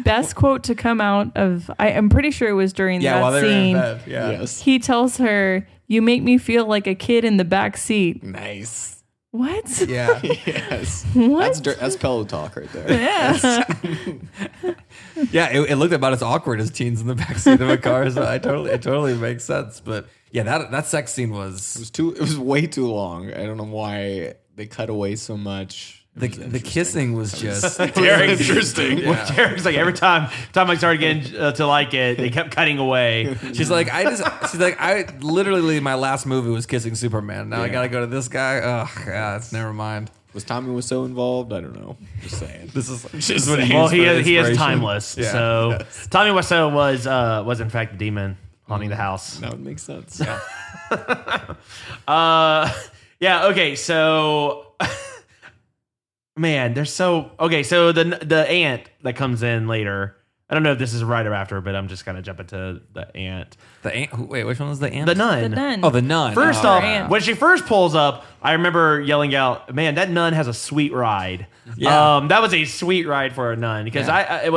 best quote to come out of I'm pretty sure it was during while that they were in scene. bed. Yeah. Yes. He tells her, "You make me feel like a kid in the back seat." Nice. What? Yeah. Yes. What? That's pillow talk right there. Yeah. Yeah, it looked about as awkward as teens in the backseat of a car, so it totally makes sense. But yeah, that sex scene was It was way too long. I don't know why they cut away so much. the kissing was just Derrick, interesting. Well, Derrick's like every time I started getting to like it, they kept cutting away. She's like, I literally my last movie was kissing Superman. Now I gotta go to this guy. Oh, yeah, it's never mind. Was Tommy so involved? I don't know. Just saying. This is Just what he Well, used he for is inspiration. timeless. Yeah. So Tommy Wiseau was in fact the demon haunting the house. That would make sense. Yeah. Yeah. Okay. So, man, there's so okay. So the aunt that comes in later. I don't know if this is right or after, but I'm just gonna jump into the aunt. The aunt. Wait, which one was the aunt? The nun. The nun. Oh, the nun. First Oh, off, aunt. when she first pulls up, I remember yelling out, "Man, that nun has a sweet ride." Yeah. That was a sweet ride for a nun because I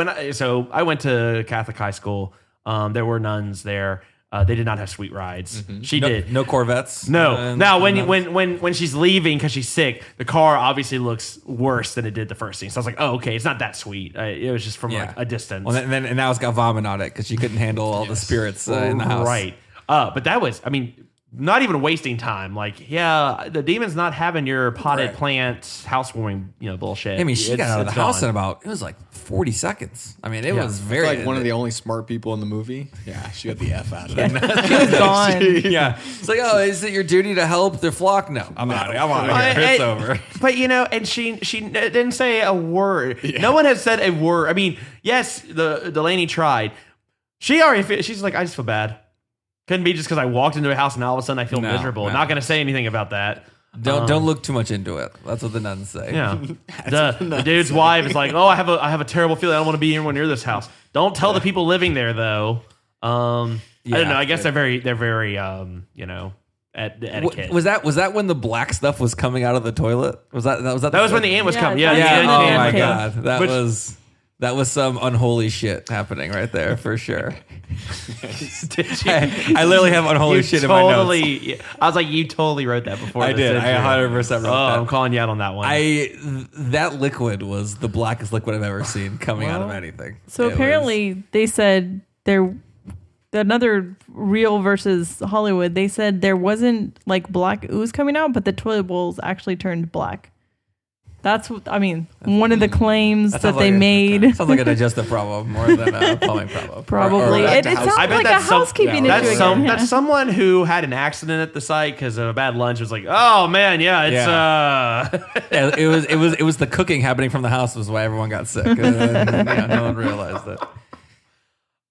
went to Catholic high school. There were nuns there. They did not have sweet rides. She did. No Corvettes. No. Now, when she's leaving because she's sick, the car obviously looks worse than it did the first scene. So I was like, oh, okay, it's not that sweet. It was just from like a distance. Well, and now it's got vomit on it because she couldn't handle all the spirits in the house. Right. But that was, I mean, not even wasting time. Like, yeah, the demon's not having your potted plant housewarming, bullshit. I mean, she got out of the It's house gone. in about, it was like 40 seconds. I mean, it was I very feel like one of the only smart people in the movie. Yeah, she got the F out of it. She was gone. Yeah. It's like, oh, is it your duty to help the flock? No, I'm out. I'm out of here. It's over. But and she didn't say a word. No one has said a word. I mean, yes, the Delaney tried. She's like, I just feel bad. Couldn't be just because I walked into a house and all of a sudden I feel miserable. no. Not going to say anything about that. Don't look too much into it. That's what the nuns say. Yeah. The dude's wife is like, oh, I have a terrible feeling. I don't want to be anywhere near this house. Don't tell the people living there though. I don't know. I guess they're very etiquette. Was that when the black stuff was coming out of the toilet? Was that when the ant was coming? Yeah. that's the when Oh ant the came. my came. god, that was some unholy shit happening right there for sure. I literally have unholy shit in my notes. I was like, you totally wrote that before. I did. I 100% wrote that. I'm calling you out on that one. That liquid was the blackest liquid I've ever seen coming out of anything. So apparently they said another real versus Hollywood, they said there wasn't like black ooze coming out, but the toilet bowls actually turned black. That's one of the claims that they made. Sounds like a digestive problem more than a plumbing problem. Probably. It sounds I bet like a that's housekeeping issue again. That's someone who had an accident at the site because of a bad lunch. Was like, oh man, Yeah, it was the cooking happening from the house was why everyone got sick. No one realized it.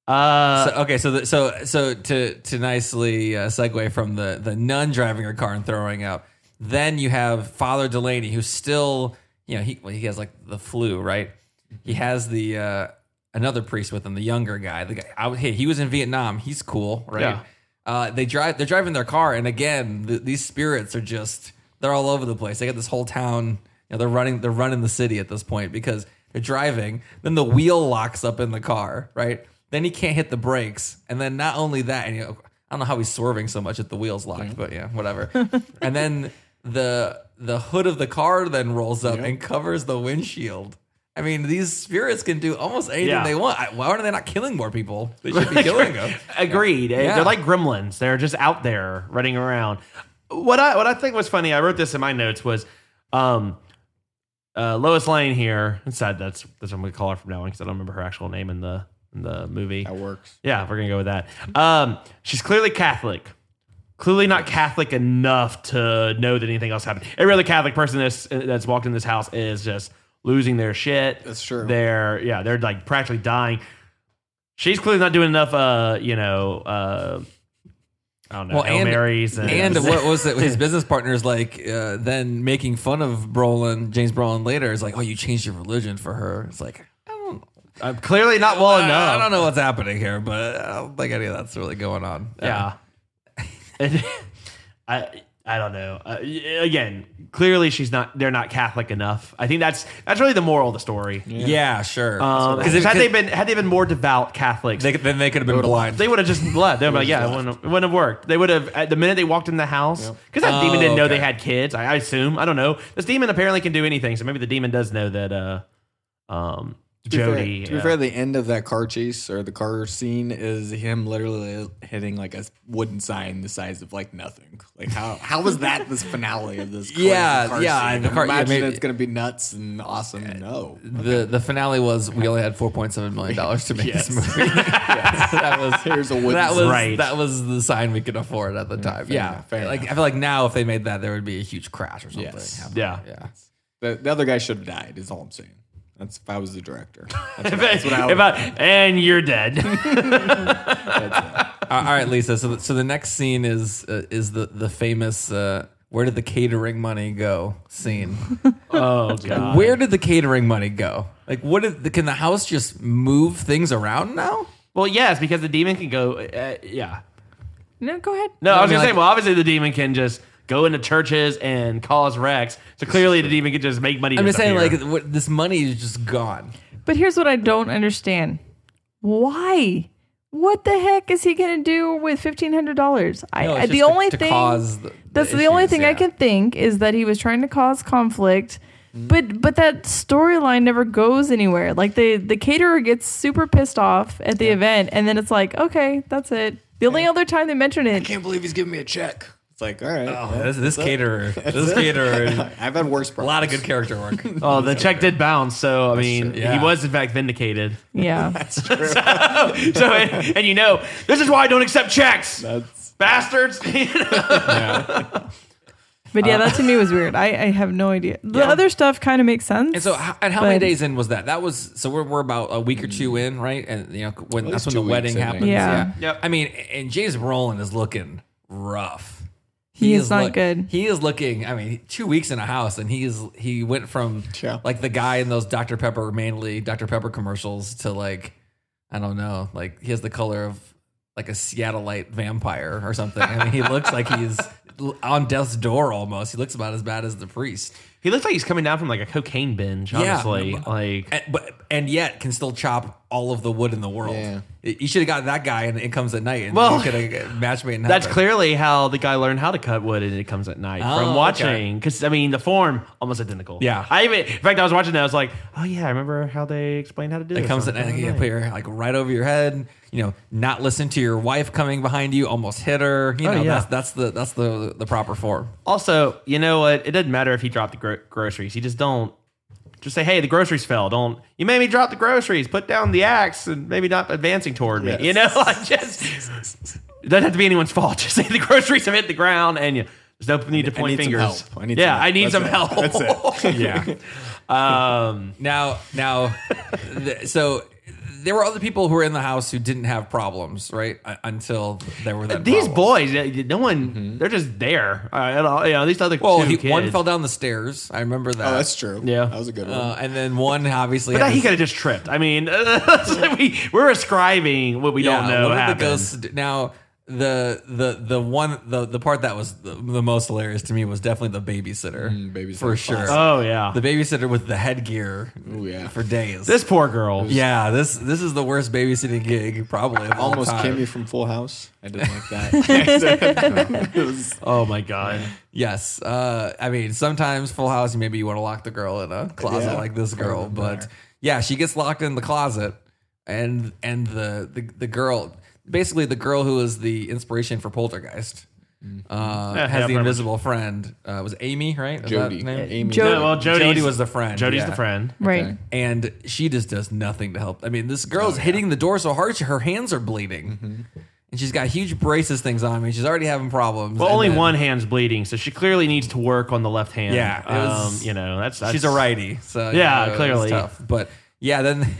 So to nicely segue from the nun driving her car and throwing up, then you have Father Delaney, who's still, he has like the flu, right? He has the another priest with him, the younger guy. The guy, he was in Vietnam. He's cool, right? Yeah. They're driving their car, and again, these spirits are they're all over the place. They got this whole town. They're running the city at this point because they're driving. Then the wheel locks up in the car, right? Then he can't hit the brakes, and then not only that, and I don't know how he's swerving so much if the wheel's locked, but yeah, whatever. And then the hood of the car then rolls up and covers the windshield. I mean, these spirits can do almost anything they want. Why are they not killing more people? They should be killing them. Agreed. Yeah. They're like gremlins. They're just out there running around. What I think was funny, I wrote this in my notes, was Lois Lane here. Inside that's what I'm going to call her from now on because I don't remember her actual name in the movie. That works. Yeah, we're going to go with that. She's clearly Catholic. Clearly not Catholic enough to know that anything else happened. Every other Catholic person that's walked in this house is just losing their shit. That's true. They're like practically dying. She's clearly not doing enough, I don't know, Hail Marys. And what was it? His business partners then making fun of James Brolin later is like, oh, you changed your religion for her. It's like, I'm clearly not well enough. I don't know what's happening here, but I don't think any of that's really going on. Yeah. I don't know. Again, clearly they're not Catholic enough. I think that's really the moral of the story. Yeah, sure. Because had they been more devout Catholics, then they could have been blind. They would have just left. They would be like, it wouldn't have worked. They would have at the minute they walked in the house because that demon didn't know they had kids. I assume. I don't know. This demon apparently can do anything, so maybe the demon does know that. Jody. To be fair, the end of that car chase or the car scene is him literally hitting like a wooden sign the size of like nothing. Like how was that this finale of this? Yeah. The car, imagine it's gonna be nuts and awesome. No, the finale was we only had $4.7 million to make this movie. That was the sign we could afford at the time. Fair enough. I feel like now if they made that, there would be a huge crash or something. Yes. Yeah. The other guy should have died. Is all I'm saying. That's if I was the director. And you're dead. All right, Lisa. So the next scene is the famous where did the catering money go scene. Oh god. Where did the catering money go? Like can the house just move things around now? Well, yes, because the demon can go. Yeah. No, go ahead. No, I was gonna say. Well, obviously the demon can just go into churches and cause wrecks. So clearly the demon could just make money. I'm just saying, this money is just gone. But here's what I don't understand. Why? What the heck is he going to do with $1,500? The only thing I can think is that he was trying to cause conflict. But that storyline never goes anywhere. Like the caterer gets super pissed off at the event, and then it's like, okay, that's it. The only other time they mention I it, can't believe he's giving me a check. It's like, all right. Oh, well, this caterer. I've had worse A problems. lot of good character work. Oh, the check did bounce, so I mean, true. Yeah. he was in fact vindicated. yeah. So, and you know, this is why I don't accept checks, That's bastards. But yeah, that to me was weird. I have no idea. The other stuff kind of makes sense. And so, how many days in was that? That was so we're about a week or two in, right? And you know, when that's when the 2 wedding weeks, I happens. think. Yeah. Yep. I mean, and James Brolin is looking rough. He is not good. He is looking. I mean, 2 weeks in a house, and he went from Yeah. like the guy in those Dr. Pepper, mainly Dr. Pepper commercials, to like, I don't know, like he has the color of like a Seattleite vampire or something. I mean, he looks like he's on death's door almost. He looks about as bad as the priest. He looks like he's coming down from like a cocaine binge. Honestly, like And yet can still chop all of the wood in the world. Yeah. You should have got that guy and It Comes at Night. And Well, you could have matched made in that's heaven. clearly how the guy learned how to cut wood, and It Comes at Night Oh, from okay. watching. Because I mean, the form almost identical. Yeah. in fact, I was watching that. I was like, oh yeah, I remember how they explained how to do It this comes on at night. You Night. put your like right over your head. You know, not listen to your wife coming behind you, almost hit her. You Oh, know, yeah. that's the proper form. Also, you know what? It doesn't matter if he dropped the groceries. You just don't. Just say, hey, the groceries fell. Don't you made me drop the groceries? Put down the axe and maybe not advancing toward me. Yes. You know, like just it doesn't have to be anyone's fault. Just say the groceries have hit the ground, and there's no need to point need some fingers. help. I need yeah, some help. I need That's some it. help. That's it. Now, so there were other people who were in the house who didn't have problems, right? Until there were that. These problems. boys, no one, they're just there. You know, these other Well, two kids. one fell down the stairs. I remember that. Oh, that's true. Yeah. That was a good one. And then one obviously. But had he his- could have just tripped. I mean, we're ascribing what we don't know one of the happened. ghosts. Now the part that was the most hilarious to me was definitely the babysitter, babysitter. for sure. Oh yeah, The babysitter with the headgear Oh, yeah. for days. this poor girl. Yeah, this is the worst babysitting gig probably of all Almost time. Kimmy from Full House. I didn't like that. It was- Oh my god. Yes, I mean sometimes Full House maybe you want to lock the girl in a closet Yeah. like this girl, Probably but better. yeah, she gets locked in the closet, and the girl, basically the girl who is the inspiration for Poltergeist. Has yeah, the pretty much. invisible friend. Was Amy, right? Is Jody. that her name? Amy. Jody. Well, Jody was the friend. Jody's yeah. the friend. Right. And she just does nothing to help. I mean, this girl's hitting the door so hard, her hands are bleeding. And she's got huge braces things on. I mean, she's already having problems. Well, And only then- one hand's bleeding, so she clearly needs to work on the left hand. Yeah, it was- you know, that's She's a righty. So Yeah, it was clearly. tough. But yeah, then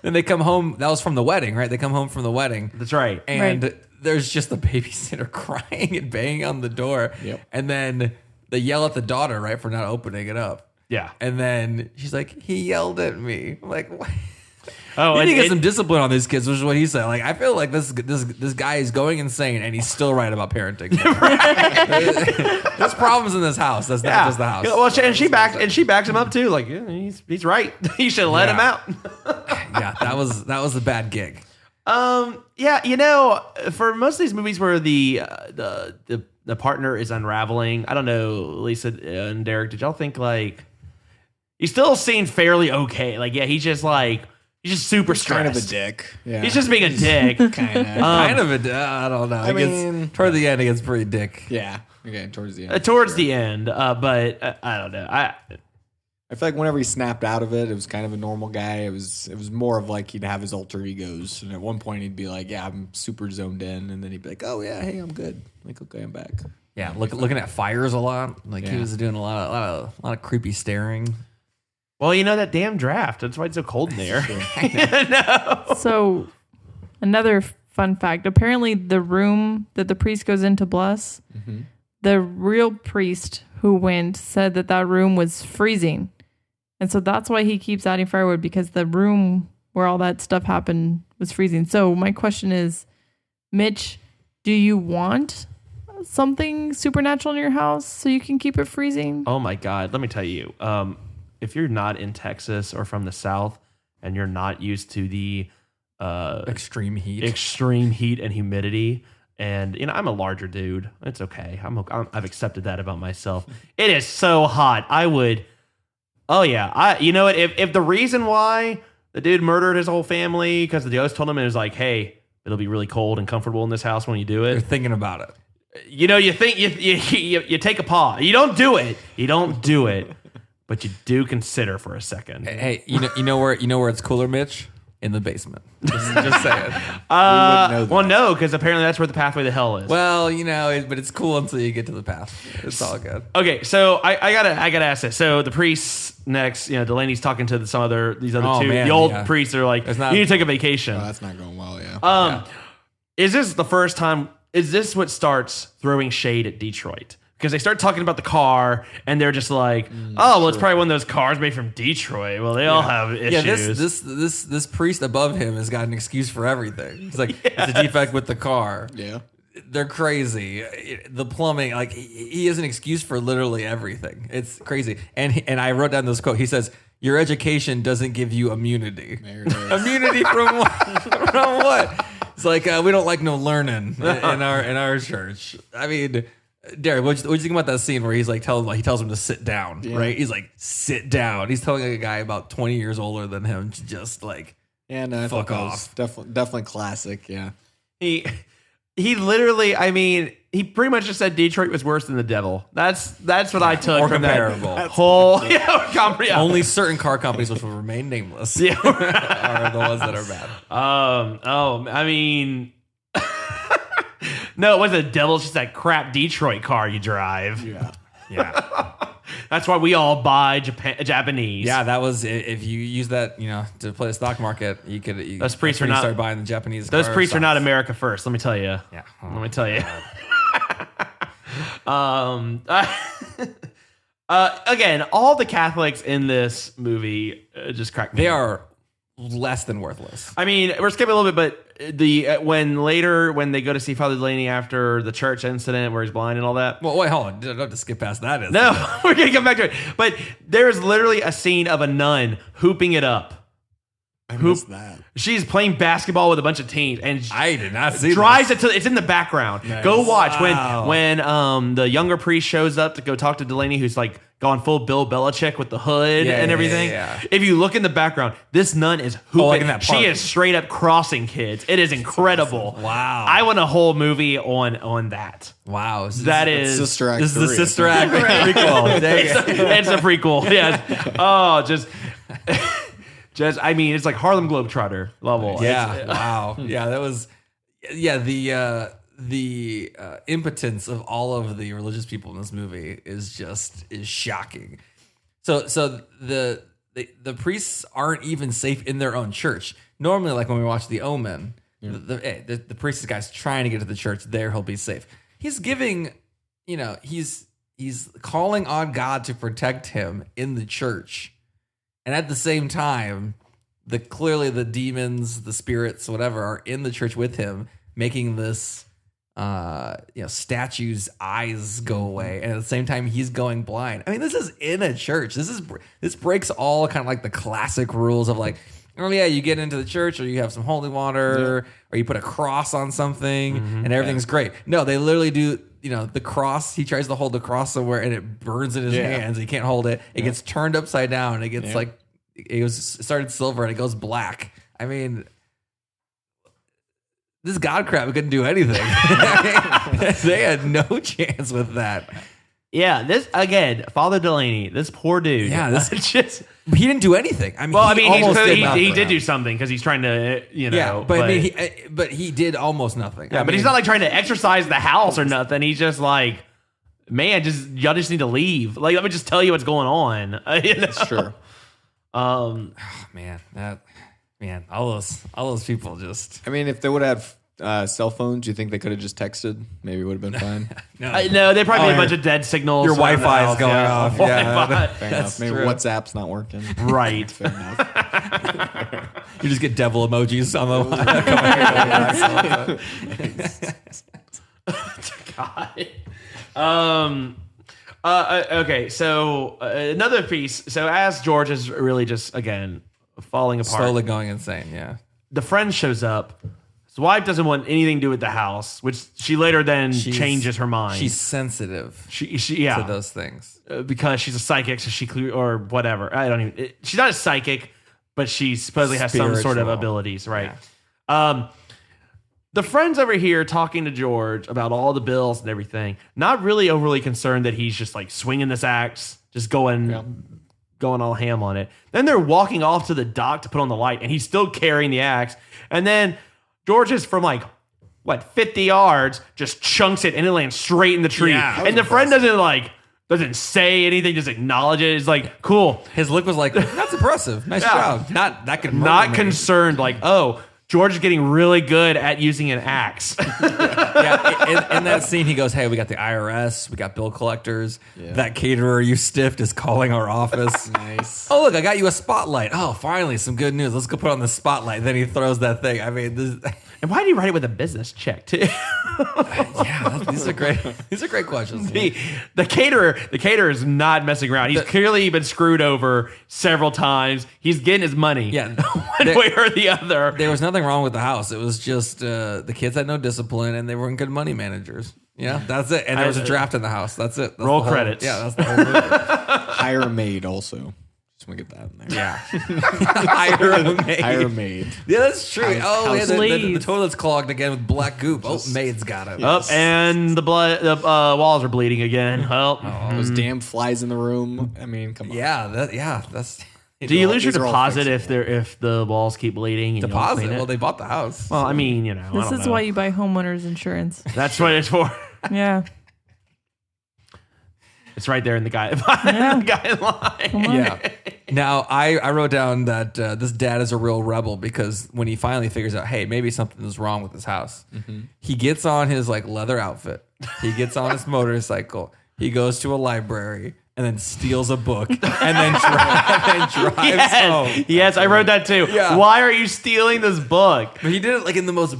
they come home. That was from the wedding, right? They come home from the wedding. That's right. And Right. there's just the babysitter crying and banging on the door. Yep. And then they yell at the daughter, right, for not opening it up. Yeah. And then she's like, he yelled at me. I'm like, what? Oh, You need to and get some discipline on these kids, which is what he said. Like, I feel like this guy is going insane, and he's still right about parenting. There's problems in this house. That's not just the house. Yeah, well, she backs him up too. Like yeah, he's right. You should let him Yeah. out. Yeah, that was a bad gig. Yeah, you know, for most of these movies where the partner is unraveling, I don't know, Lisa and Derrick, did y'all think like he still seemed fairly okay? Like, yeah, he's just super stressed. kind of a dick. Yeah. He's just being a dick. kind of. Kind of a. I don't know. I mean- toward the end, it gets pretty dick. Yeah. Okay, towards the end. Towards the end, but I don't know. I feel like whenever he snapped out of it, it was kind of a normal guy. It was more of like he'd have his alter egos, and at one point he'd be like, "Yeah, I'm super zoned in," and then he'd be like, "Oh yeah, hey, I'm good." Like, okay, I'm back. Yeah, looking at fires a lot. Like he Yeah. was doing a lot of creepy staring. Well, you know that damn draft. That's why it's so cold in there. So, another fun fact. Apparently, the room that the priest goes in to bless, the real priest who went said that room was freezing. And so that's why he keeps adding firewood, because the room where all that stuff happened was freezing. So my question is, Mitch, do you want something supernatural in your house so you can keep it freezing? Oh my God. Let me tell you, if you're not in Texas or from the South and you're not used to the Extreme heat. extreme heat and humidity, and you know, I'm a larger dude. It's okay. I've accepted that about myself. It is so hot. Oh yeah. You know what? If the reason why the dude murdered his whole family because the ghost told him, it was like, hey, it'll be really cold and comfortable in this house when you do You're it. thinking about it. You think you take a pause. You don't do it. But you do consider for a second. Hey, you know where it's cooler, Mitch? In the basement. Just saying. Well, no, because apparently that's where the pathway to hell is. Well, but it's cool until you get to the path. It's all good. Okay, so I gotta ask this. So the priests next, Delaney's talking to these other two. Man, the old yeah. priests are like, It's not- you need to take a vacation. Oh, that's not going well. Yeah. Is this the first time? Is this what starts throwing shade at Detroit? Because they start talking about the car, and they're just like, it's probably one of those cars made from Detroit. Well, they all have issues. Yeah, this priest above him has got an excuse for everything. He's like, it's a defect with the car. Yeah. They're crazy. The plumbing, like he has an excuse for literally everything. It's crazy. And I wrote down this quote. He says, "Your education doesn't give you immunity." There it is. Immunity from what? From what? It's like we don't like no learning in our church. I mean, Derrick, what'd you think about that scene where he's like he tells him to sit down, right? He's like, sit down. He's telling a guy about 20 years older than him to just like, Yeah, no, I fuck thought that was off. definitely classic. Yeah. He literally, he pretty much just said Detroit was worse than the devil. That's what I took Or from comparable. that whole yeah. Only certain car companies, which will remain nameless, Yeah. are the ones that are bad. No, it wasn't the devil. It's just that crap Detroit car you drive. Yeah. That's why we all buy Japanese. Yeah, that was if you use that, to play the stock market, you could. Those priests are not start buying the Japanese. Those car priests are not stocks. America first. Let me tell you. Yeah, Let me tell you. Again, all the Catholics in this movie just crack me They up. are less than worthless. I mean, we're skipping a little bit, but when they go to see Father Delaney after the church incident where he's blind and all that. Well, wait, hold on. Don't have to skip past that. No, we're gonna come back to it. But there is literally a scene of a nun hooping it up. I missed that. She's playing basketball with a bunch of teens, and I did not see drives it to. It's in the background. Nice. Go watch Wow. when the younger priest shows up to go talk to Delaney, who's like gone full Bill Belichick with the hood Yeah, and yeah, everything. yeah. If you look in the background, this nun is hooping. like in that She park. is straight up crossing kids. It is incredible. Wow. I want a whole movie on that. Wow. That is Sister Act This is the 3. Sister Act prequel. Dang it. it's a prequel. Yes. Oh, just. It's like Harlem Globetrotter level. Yeah. Wow. Yeah, that was. Yeah, the impotence of all of the religious people in this movie is shocking. So the priests aren't even safe in their own church. Normally, like when we watch The Omen, the priest guy's trying to get to the church. There, he'll be safe. He's giving, he's calling on God to protect him in the church. And at the same time, clearly the demons, the spirits, whatever, are in the church with him, making this statue's eyes go away. And at the same time, he's going blind. I mean, this is in a church. This breaks all kind of like the classic rules of like, oh yeah, you get into the church or you have some holy water or you put a cross on something and everything's great. No, they literally do. The cross, he tries to hold the cross somewhere and it burns in his hands. He can't hold it. It gets turned upside down. And it gets it started silver and it goes black. I mean, this God crap couldn't do anything. They had no chance with that. Yeah, this again, Father Delaney, this poor dude. Yeah, this just. He didn't do anything. I mean, Well, he he did do something because he's trying to, Yeah, but he did almost nothing. Yeah, but he's not like trying to exercise the house or nothing. He's just like, man, y'all just need to leave. Like, let me just tell you what's going on. That's true. All those people just. I mean, if they would have cell phones, you think they could have just texted? Maybe it would have been fine. No, they probably had a bunch of dead signals. Your around the Wi-Fi is house. going off. Yeah, Wi-Fi. Fair That's enough. Maybe true. WhatsApp's not working. Right. Fair enough. You just get devil emojis on the. God. Okay, so another piece. So as George is really just again falling apart, Slowly going insane. Yeah. the friend shows up. His wife doesn't want anything to do with the house, which she later then changes her mind. She's sensitive she to those things. Because she's a psychic, so or whatever. I don't even. She's not a psychic, but she supposedly has some sort of Spiritual. abilities, right? Yeah. The friend's over here talking to George about all the bills and everything. Not really overly concerned that he's just like swinging this axe, just going all ham on it. Then they're walking off to the dock to put on the light, and he's still carrying the axe. And then George is from 50 yards, just chunks it and it lands straight in the tree. Yeah, and the friend doesn't say anything, just acknowledge it. It's like, cool. His look was like, that's impressive. Nice job. Not concerned, George is getting really good at using an axe. In that scene, he goes, hey, we got the IRS, we got bill collectors. Yeah. That caterer you stiffed is calling our office. Nice. Oh, look, I got you a spotlight. Oh, finally, some good news. Let's go put on the spotlight. Then he throws that thing. I mean, and why do you write it with a business check, too? These are great. These are great questions. The caterer is not messing around. He's clearly been screwed over several times. He's getting his money. Yeah. One way or the other. There was nothing wrong with the house. It was just the kids had no discipline and they weren't good money managers. Yeah, that's it. And there was a draft in the house. That's it. That's roll credits. Yeah, that's the whole movie. Hire a maid also. Just want to get that in there. Yeah. Hire a maid. Yeah, that's true. the toilet's clogged again with black goop. Maid's got it. Yes. And the walls are bleeding again. Those damn flies in the room. I mean, come on. That's... Do you lose your deposit if the walls keep bleeding? And Deposit? You don't Well, they bought the house. Well, I mean, This is why you buy homeowners insurance. That's what it's for. Yeah. It's right there in the guideline. Yeah. Now, I wrote down that this dad is a real rebel because when he finally figures out, hey, maybe something is wrong with this house, he gets on his leather outfit. He gets on his motorcycle. He goes to a library and then steals a book and then drives home. Yes, I wrote that too. Yeah. Why are you stealing this book? But he did it in the most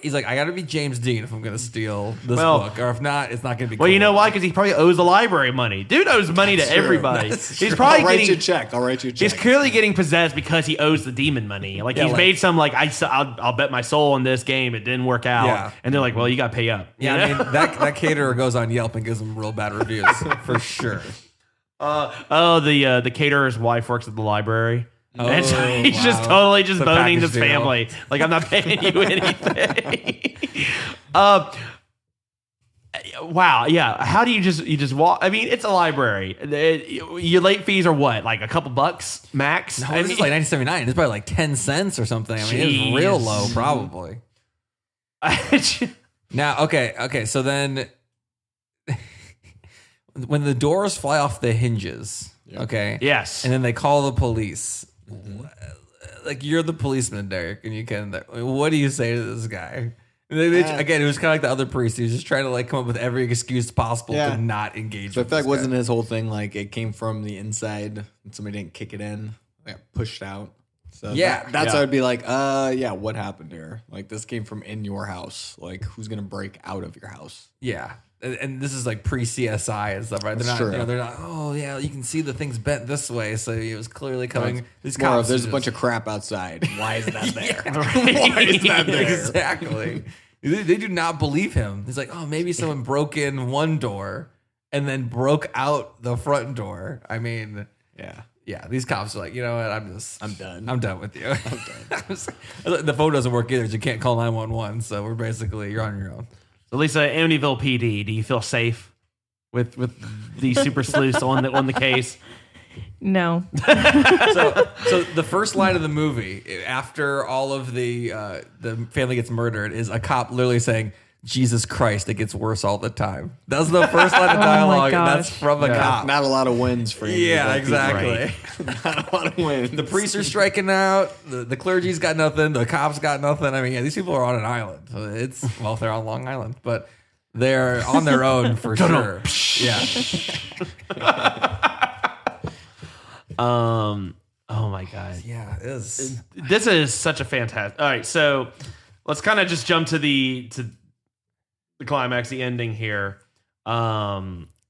he's like, I got to be James Dean if I'm going to steal this book, or if not, it's not going to be. Well, cool. you know why? Because he probably owes the library money. Dude owes money to everybody. He's probably I'll write you a check. He's clearly getting possessed because he owes the demon money. He's made some I'll bet my soul on this game. It didn't work out. Yeah. And they're like, well, you got to pay up. Yeah, I mean that caterer goes on Yelp and gives him real bad reviews for sure. The caterer's wife works at the library. And so he's just totally just boning this family. I'm not paying you anything. Wow, yeah. How do you just walk? I mean, it's a library. Your late fees are what? A couple bucks max? No, this is 1979. It's probably 10 cents or something. I mean, it was real low, probably. Now, okay. So then, when the doors fly off the hinges, okay, yes, and then they call the police. You're the policeman, Derrick, and you can. What do you say to this guy? Again, it was kind of like the other priest. He was just trying to come up with every excuse possible to not engage. So I feel wasn't his whole thing it came from the inside and somebody didn't kick it in, pushed out. So that's what I'd be what happened here? This came from in your house. Who's gonna break out of your house? Yeah. And this is pre-CSI and stuff, right? They're not. Oh yeah, you can see the things bent this way, so it was clearly coming. These cops. There's a bunch of crap outside. Why is that there? Why is that there? Exactly. They do not believe him. He's like, oh, maybe someone broke in one door and then broke out the front door. I mean, yeah. These cops are like, you know what? I'm done. I'm done with you. The phone doesn't work either. So you can't call 911. So you're on your own. So Lisa, Amityville PD, do you feel safe with the super sleuths on the case? No. So the first line of the movie, after all of the family gets murdered, is a cop literally saying, Jesus Christ, it gets worse all the time. That's the first line of dialogue, and that's from a cop. Not a lot of wins for you. Yeah, exactly. Not a lot of wins. The priests are striking out. The clergy's got nothing. The cops got nothing. I mean, these people are on an island. So they're on Long Island, but they're on their own for sure. Yeah. Oh my God. Yeah, it is. This is such a fantastic. All right, so let's kind of just jump to the climax, the ending here. I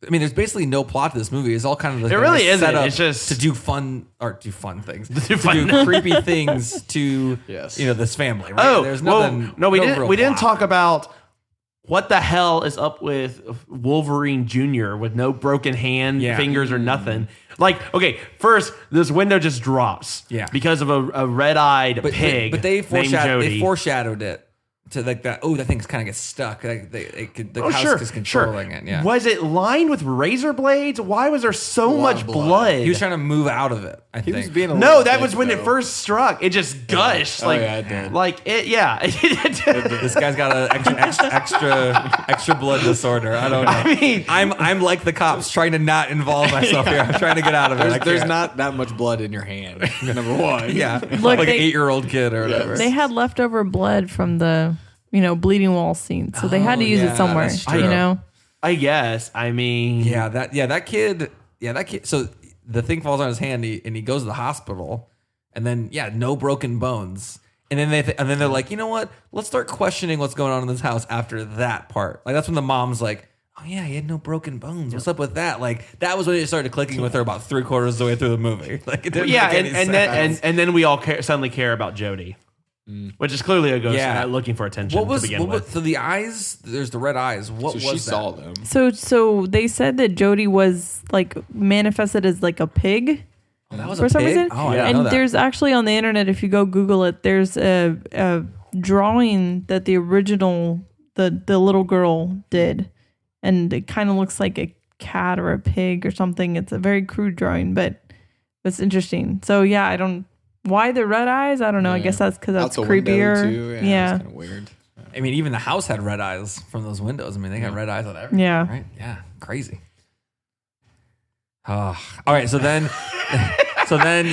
mean, there's basically no plot to this movie. It's all kind of it really isn't. It's just to do fun things, to do creepy things to this family. Right? Oh, there's nothing. No, we didn't talk about what the hell is up with Wolverine Jr. with no broken hand, fingers, or nothing. First, this window just drops because of a red-eyed pig But they named Jody. foreshadowed it to like that. Oh, that thing's kind of gets stuck. Like the house is controlling it. Yeah. Was it lined with razor blades? Why was there so much blood? He was trying to move out of it. I think. was being a No, little that was dick, when though. it first struck. It just gushed. Like, yeah, it did. like it. Yeah. This guy's got an extra blood disorder. I don't know. I mean, I'm like the cops trying to not involve myself here. I'm trying to get out of it. There's not that much blood in your hand. Number one. Yeah, Look, like an they- 8-year-old kid or whatever. They had leftover blood from the, bleeding wall scene, so they had to use yeah, it somewhere. that's true. You know, I guess. I mean, that kid. So the thing falls on his hand, and he goes to the hospital, and then no broken bones. And then they're like, you know what? Let's start questioning what's going on in this house after that part. Like that's when the mom's like, oh yeah, he had no broken bones. What's up with that? Like that was when it started clicking with her about 3/4 of the way through the movie. Like it didn't make any sense. and then we all suddenly care about Jody, which is like a ghost looking for attention What was to begin with. so the eyes? There's the red eyes. What was She that? saw them. so they said that Jody was like manifested as like a pig. That was for a some pig? reason. Oh, I didn't know And that. there's actually on the internet, if you go Google it, there's a drawing that the original the little girl did, and it kind of looks like a cat or a pig or something. It's a very crude drawing, but it's interesting. So yeah, I don't why the red eyes. I don't know. I guess that's because that's Out the window, creepier. too. Yeah. It's kind of weird. I mean, even the house had red eyes from those windows. I mean, they got red eyes on everything. Yeah. Right? Yeah. Crazy. Oh. All right. So then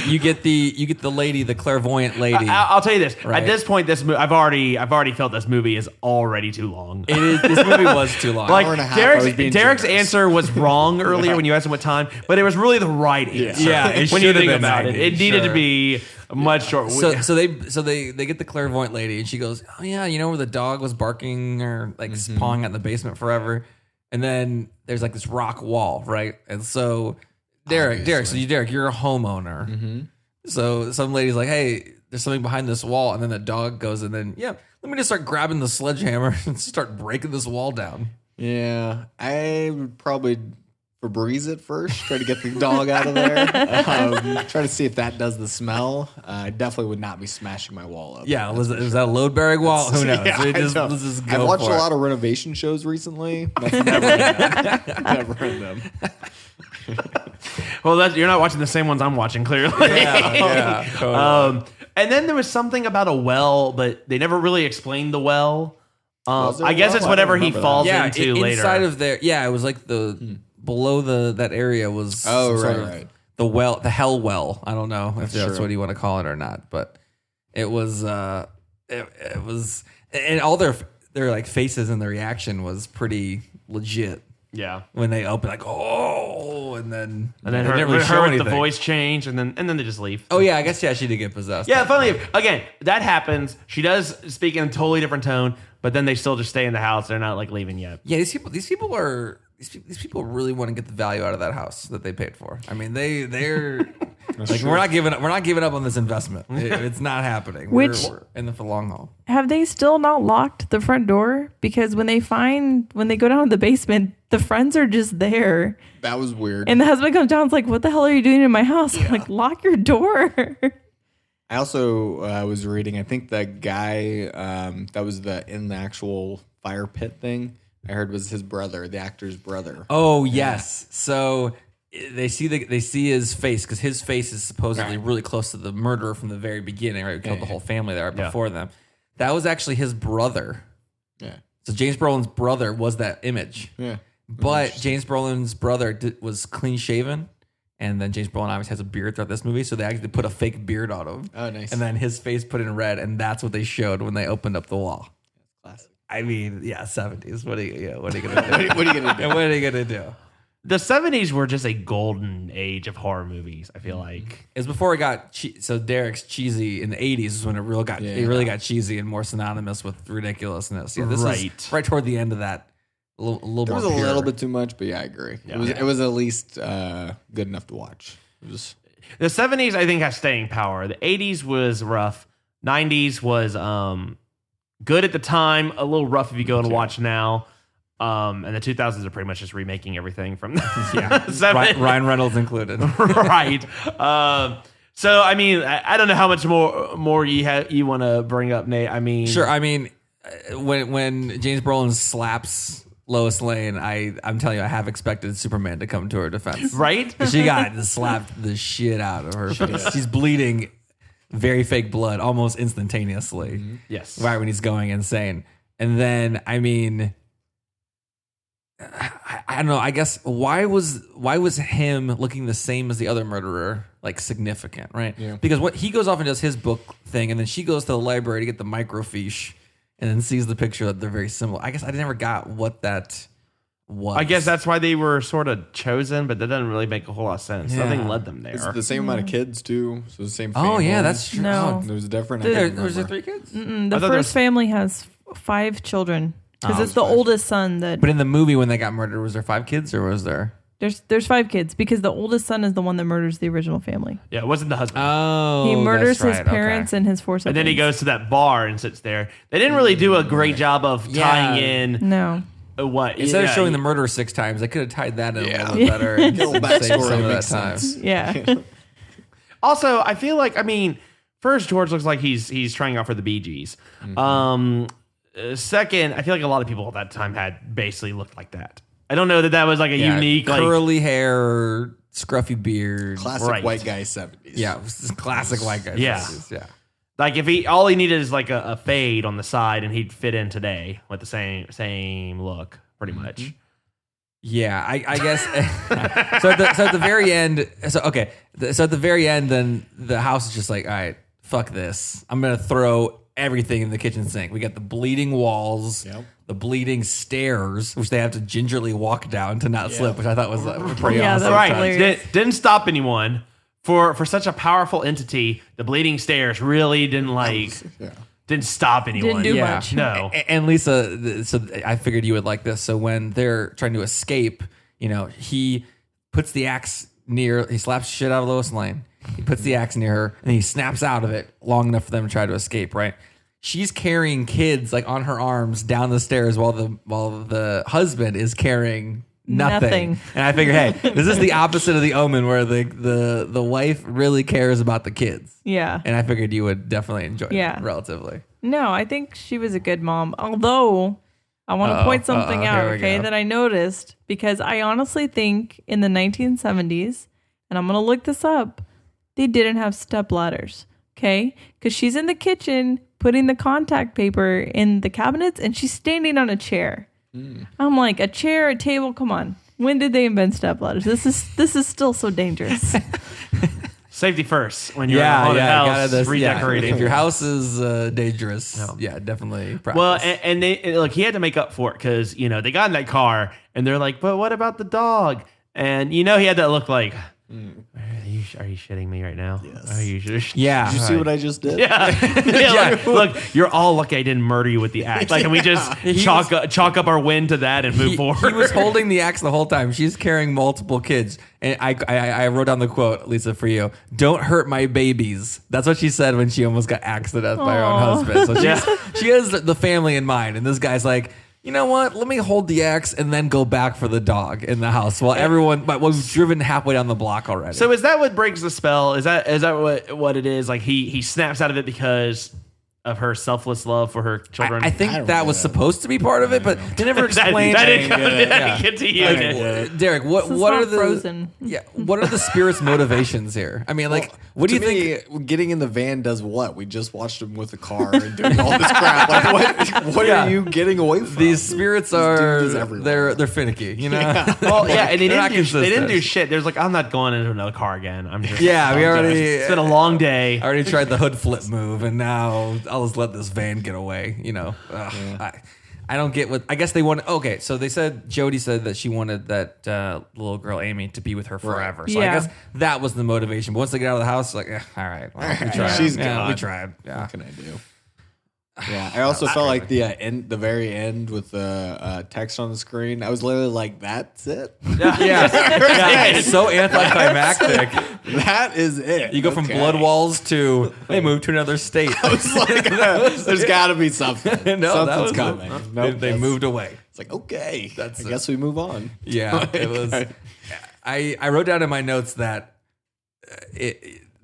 you get the lady, the clairvoyant lady. I'll tell you this. Right. At this point, I've already felt this movie is already too long. It is. This movie was too long. Like hour and a half, I was being Derek's generous. answer was wrong earlier when you asked him what time, but it was really the right answer. Yeah, it when you should have think been about 90, it, it needed to sure. be much shorter. So they get the clairvoyant lady, and she goes, "Oh yeah, you know where the dog was barking or like pawing out in the basement forever." And then there's like this rock wall, right? And so Derrick, you're a homeowner. Mm-hmm. So some lady's like, "Hey, there's something behind this wall," and then the dog goes, and then let me just start grabbing the sledgehammer and start breaking this wall down. Yeah, I would probably Febreze it first. Try to get the dog out of there. Try to see if that does the smell. I definitely would not be smashing my wall up. Yeah, was that a load bearing wall? Who knows? Yeah, Let's I know. just go I've watched for a it. lot of renovation shows recently. That's never in them. Well, you're not watching the same ones I'm watching, clearly. Yeah, totally. And then there was something about a well, but they never really explained the well. Was there I a guess well? it's I whatever don't he remember falls Yeah, into later. inside of there. Yeah, it was like the below that area was. Oh, some sort right, of right. The hell well. I don't know if that's Sure. what you want to call it or not, but it was. It was, and all their like faces and the reaction was pretty legit Yeah. when they open. Like, oh, and then And then they her, didn't really her show with the anything. voice change, and then they just leave. Oh yeah, I guess she did get possessed. Yeah, finally, again, that happens. She does speak in a totally different tone, but then they still just stay in the house. They're not like leaving yet. Yeah, these people really want to get the value out of that house that they paid for. I mean, they're like we're not giving up on this investment. It's not happening. We're in the for the long haul. Have they still not locked the front door? Because when they go down to the basement, the friends are just there. That was weird. And the husband comes down and is like, what the hell are you doing in my house? I'm like, lock your door. I also was reading, I think the guy that was in the actual fire pit thing, I heard was his brother, the actor's brother. Oh yes. So they see his face because his face is supposedly really close to the murderer from the very beginning. Right, who killed the whole family there before them. That was actually his brother. Yeah. So James Brolin's brother was that image. Yeah. But James Brolin's brother was clean shaven, and then James Brolin obviously has a beard throughout this movie, so they actually put a fake beard on him. Oh, nice. And then his face put in red, and that's what they showed when they opened up the wall. Classic. I mean, 70s. What are you gonna do? What are you going to do? And what are you gonna do? The 70s were just a golden age of horror movies, I feel like. It's before it got so Derrick's cheesy in the 80s is when it really got cheesy and more synonymous with ridiculousness. Yeah, this is right toward the end of that. A little There more was a pure. little bit too much, but yeah, I agree. It was at least good enough to watch. It was, The 70s, I think, has staying power. The 80s was rough. 90s was good at the time, a little rough if you go and watch now. And the 2000s are pretty much just remaking everything from the Ryan Reynolds included. right. So, I mean, I don't know how much more you want to bring up, Nate. I mean, Sure. I mean, when James Brolin slaps Lois Lane, I'm telling you, I have expected Superman to come to her defense. Right? She got slapped the shit out of her face. She's bleeding very fake blood almost instantaneously. Yes. Right when he's going insane. And then, I mean, I don't know. I guess why was him looking the same as the other murderer like significant, right? Yeah. Because what he goes off and does his book thing, and then she goes to the library to get the microfiche, and then sees the picture that they're very similar. I guess I never got what that was. I guess that's why they were sort of chosen, but that doesn't really make a whole lot of sense. Yeah. Nothing led them there. It's the same amount of kids too, so the same family. Oh yeah, that's true. No. It was different. Was there 3 kids? The thought there first was- family has 5 children because Oh, it's the five. oldest son that But in the movie when they got murdered, was there 5 kids or was there? there's 5 kids because the oldest son is the one that murders the original family. Yeah, it wasn't the husband. Oh, He murders that's his right. parents Okay. and his 4 siblings. And then he goes to that bar and sits there. They didn't really do a great job of tying in No. what Instead of yeah, showing the murder 6 times, they could have tied that in a little Yeah. bit better. And Little saved backstory some of that makes time. sense. Yeah. Also, I feel like first George looks like he's trying out for the Bee Gees. Second, I feel like a lot of people at that time had basically looked like that. I don't know that was like a unique like, curly hair, scruffy beard. Classic Right. white guy 70s. Yeah, classic white guy. Yeah. faces, yeah. like if all he needed is like a fade on the side and he'd fit in today with the same look pretty much. Yeah, I guess. so at the very end, so at the very end, then the house is just like, all right, fuck this. I'm gonna throw everything in the kitchen sink. We got the bleeding walls, Yep. the bleeding stairs, which they have to gingerly walk down to not slip, which I thought was pretty Yeah, awesome. that was Right. hilarious. Didn't stop anyone. For such a powerful entity, the bleeding stairs really didn't stop anyone. Didn't do Yeah. much. No. And Lisa, so I figured you would like this. So when they're trying to escape, he puts the axe he slaps shit out of Lois Lane. He puts the axe near her and he snaps out of it long enough for them to try to escape, right? She's carrying kids like on her arms down the stairs while the husband is carrying nothing. And I figure, hey, this is the opposite of the Omen where the wife really cares about the kids. Yeah. And I figured you would definitely enjoy Yeah. it relatively. No, I think she was a good mom. Although I want to point something out, here we okay, go. that I noticed because I honestly think in the 1970s, and I'm going to look this up, they didn't have step ladders, okay? Because she's in the kitchen putting the contact paper in the cabinets and she's standing on a chair. I'm like, a chair, a table, come on. When did they invent step ladders? This is still so dangerous. Safety first when you're in a haunted house redecorating. If your house is dangerous, definitely. Practice. Well, and they look, he had to make up for it because they got in that car and they're like, but what about the dog? And he had that look like, are you shitting me right now? Yes. Are you yeah. Did you see what I just did? Yeah. Look, you're all lucky I didn't murder you with the axe. Like, can we just chalk up our win to that and move forward? He was holding the axe the whole time. She's carrying multiple kids. And I wrote down the quote, Lisa, for you. Don't hurt my babies. That's what she said when she almost got axed to death by her own husband. So she has the family in mind. And this guy's like, you know what? Let me hold the axe and then go back for the dog in the house while we've driven halfway down the block already. So is that what breaks the spell? Is that what it is? Like he snaps out of it because of her selfless love for her children? I think that was supposed to be part of it, but they never explained. that didn't get to you. Like, Derek, what This is are not the Frozen. Yeah, what are the spirit's motivations here? I mean, like, what do you think? Getting in the van does what? We just watched him with the car and doing all this crap. Like, what are you getting away from? These spirits dude are is everywhere. they're finicky, you know. Well, yeah, and they They're not didn't do consistent. shit. There's like, I'm not going into another car again. I'm just We I'm already It's been a long day. already tried the hood flip move, and now I'll just let this van get away. You know, I don't get what. I guess they want. Okay, so they said Jody said that she wanted that little girl Amy to be with her forever. So I Yeah. guess that was the motivation. But once they get out of the house, like, all right, well, we tried. She's Yeah, we gone. tried. Yeah. What can I do? Yeah, I also felt like the very end with the text on the screen. I was literally like, "That's it. Yeah, it's so anticlimactic. That is it." You go from blood walls to they moved to another state. It's like, there's got to be something. No, that was coming. They, Nope, they that's- moved away. It's like, okay, I it. guess we move on. Yeah, it was. I wrote down in my notes that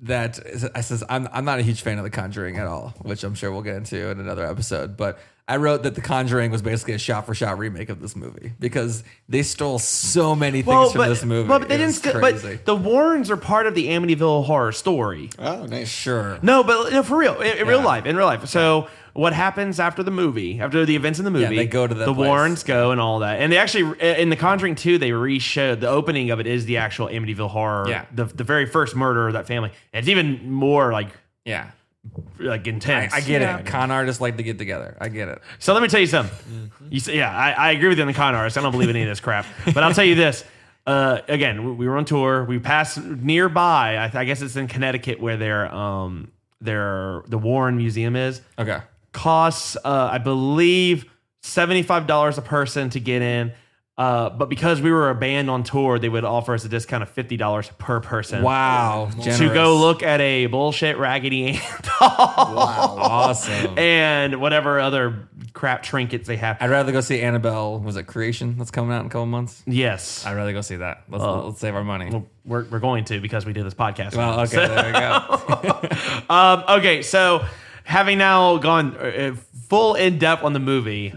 I says I'm not a huge fan of The Conjuring at all, which I'm sure we'll get into in another episode. But I wrote that The Conjuring was basically a shot-for-shot remake of this movie because they stole so many things from this movie. But they It didn't. was But crazy. the Warrens are part of the Amityville Horror story. Oh, nice. Sure. No, but for real, in real life. So what happens after the movie? After the events in the movie, they go to that the place. Warrens go and all that. And they actually in The Conjuring 2, they re-showed the opening of it is the actual Amityville Horror. Yeah. The very first murder of that family. And it's even more like intense. I get it. Con artists like to get together. I get it. So let me tell you something. You say, I agree with you on the con artists. I don't believe in any of this crap. But I'll tell you this. Again, we were on tour. We passed nearby. I guess it's in Connecticut where the Warren Museum is. Okay. Costs, I believe, $75 a person to get in. But because we were a band on tour, they would offer us a discount of $50 per person. Wow. To go look at a bullshit Raggedy Ann doll. Wow. Awesome. And whatever other crap trinkets they have. I'd rather go see Annabelle. Was it Creation that's coming out in a couple months? Yes. I'd rather go see that. Let's save our money. Well, we're going to because we did this podcast. Well, okay, there we go. Okay, so having now gone full in depth on the movie,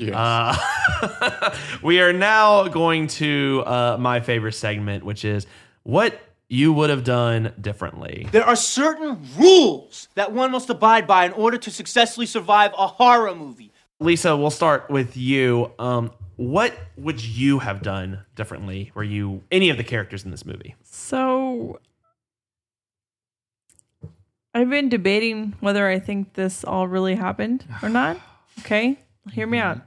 we are now going to my favorite segment, which is what you would have done differently. There are certain rules that one must abide by in order to successfully survive a horror movie. Lisa, we'll start with you. What would you have done differently? Were you any of the characters in this movie? So I've been debating whether I think this all really happened or not. Okay, hear me out.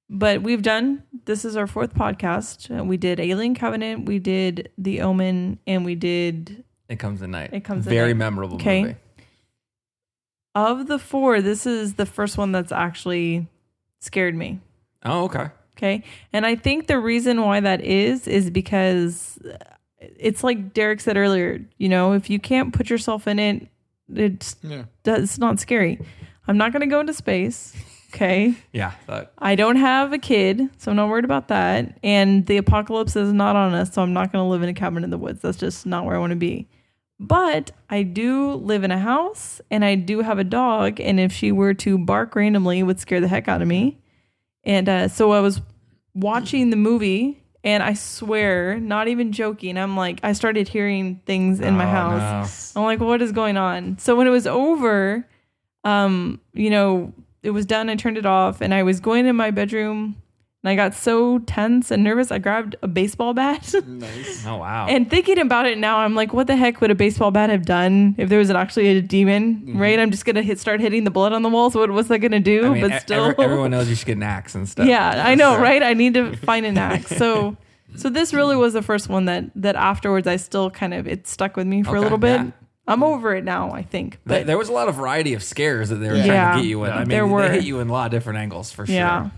But this is our 4th podcast. We did Alien Covenant, we did The Omen, and we did It Comes at Night. It Comes at Very Night. memorable Okay. movie. Of the 4, this is the first one that's actually scared me. Oh, okay. Okay. And I think the reason why that is because it's like Derrick said earlier, if you can't put yourself in it, it's not scary. I'm not going to go into space. Okay. Yeah. I don't have a kid, so I'm not worried about that. And the apocalypse is not on us, so I'm not going to live in a cabin in the woods. That's just not where I want to be. But I do live in a house and I do have a dog. And if she were to bark randomly, it would scare the heck out of me. And so I was watching the movie and I swear, not even joking, I started hearing things in my house. No. I'm like, what is going on? So when it was over, it was done. I turned it off and I was going in my bedroom and I got so tense and nervous. I grabbed a baseball bat. Nice. Oh, wow. And thinking about it now, I'm like, what the heck would a baseball bat have done if there was actually a demon, right? I'm just going to start hitting the blood on the walls. What's that going to do? I mean, but still. everyone knows you should get an axe and stuff. Yeah, I know, right? I need to find an axe. So this really was the first one that afterwards I still it stuck with me for a little bit. Yeah. I'm over it now, I think. But there was a lot of variety of scares that they were trying to get you in. I mean, they hit you in a lot of different angles for sure.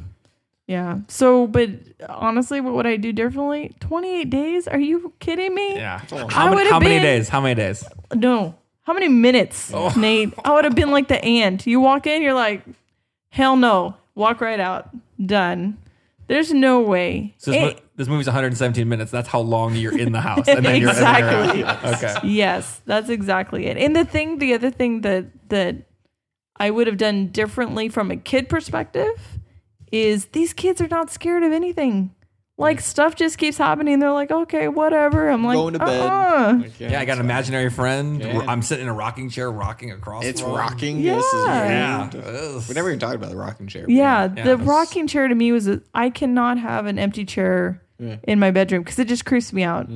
Yeah. So, but honestly, what would I do differently? 28 days? Are you kidding me? Yeah. How many days? How many days? No. How many minutes, Nate? I would have been like the ant. You walk in, you're like, hell no. Walk right out. Done. There's no way. So this movie's 117 minutes. That's how long you're in the house. And then exactly. Okay. Yes, that's exactly it. And the other thing that I would have done differently from a kid perspective is these kids are not scared of anything. Like stuff just keeps happening. They're like, okay, whatever. I'm like, going to bed. Yeah, I got an imaginary friend. Yeah. I'm sitting in a rocking chair, rocking across. It's the room. rocking. Yeah. This is yeah. We never even talked about the rocking chair. Yeah, the rocking chair to me was I cannot have an empty chair in my bedroom because it just creeps me out.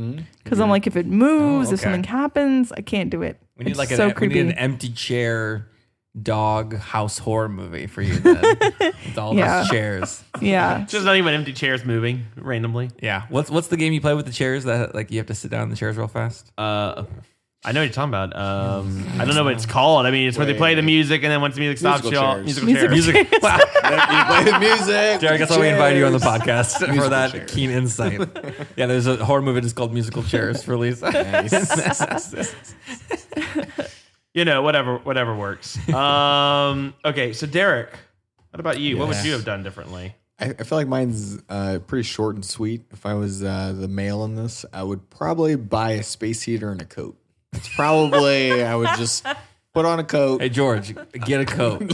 Because I'm like, if it moves, if something happens, I can't do it. We need it's we need an empty chair dog house horror movie for you then. With all those chairs. Yeah. Just not even empty chairs moving randomly. Yeah. What's the game you play with the chairs that like you have to sit down in the chairs real fast? I know what you're talking about. I don't know what it's called. I mean, it's where they play the music, and then once the music stops, musical chairs. Music. Wow. You play the music. Derrick, that's why we invited you on the podcast for that keen insight. Yeah, there's a horror movie that's called Musical Chairs for Lisa. Nice. Whatever works. Okay, so Derrick, what about you? What would you have done differently? I feel like mine's pretty short and sweet. If I was the male in this, I would probably buy a space heater and a coat. It's probably I would just Put on a coat. Hey, George, get a coat.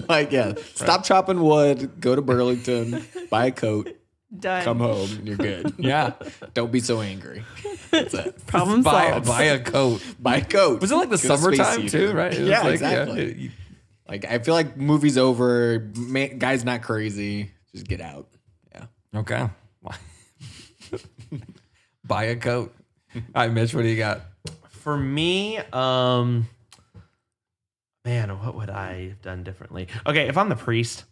Stop chopping wood. Go to Burlington. Buy a coat. Done. Come home. And you're good. Yeah. Don't be so angry. That's it. Problem solved. Buy a coat. Buy a coat. Was it like the Go to Space summertime Heater. too, right? It was Yeah, like, exactly. Like, I feel like movie's over. Guy's not crazy. Just get out. Yeah. Okay. Buy a coat. All right, Mitch, what do you got? For me, man, what would I have done differently? Okay, if I'm the priest,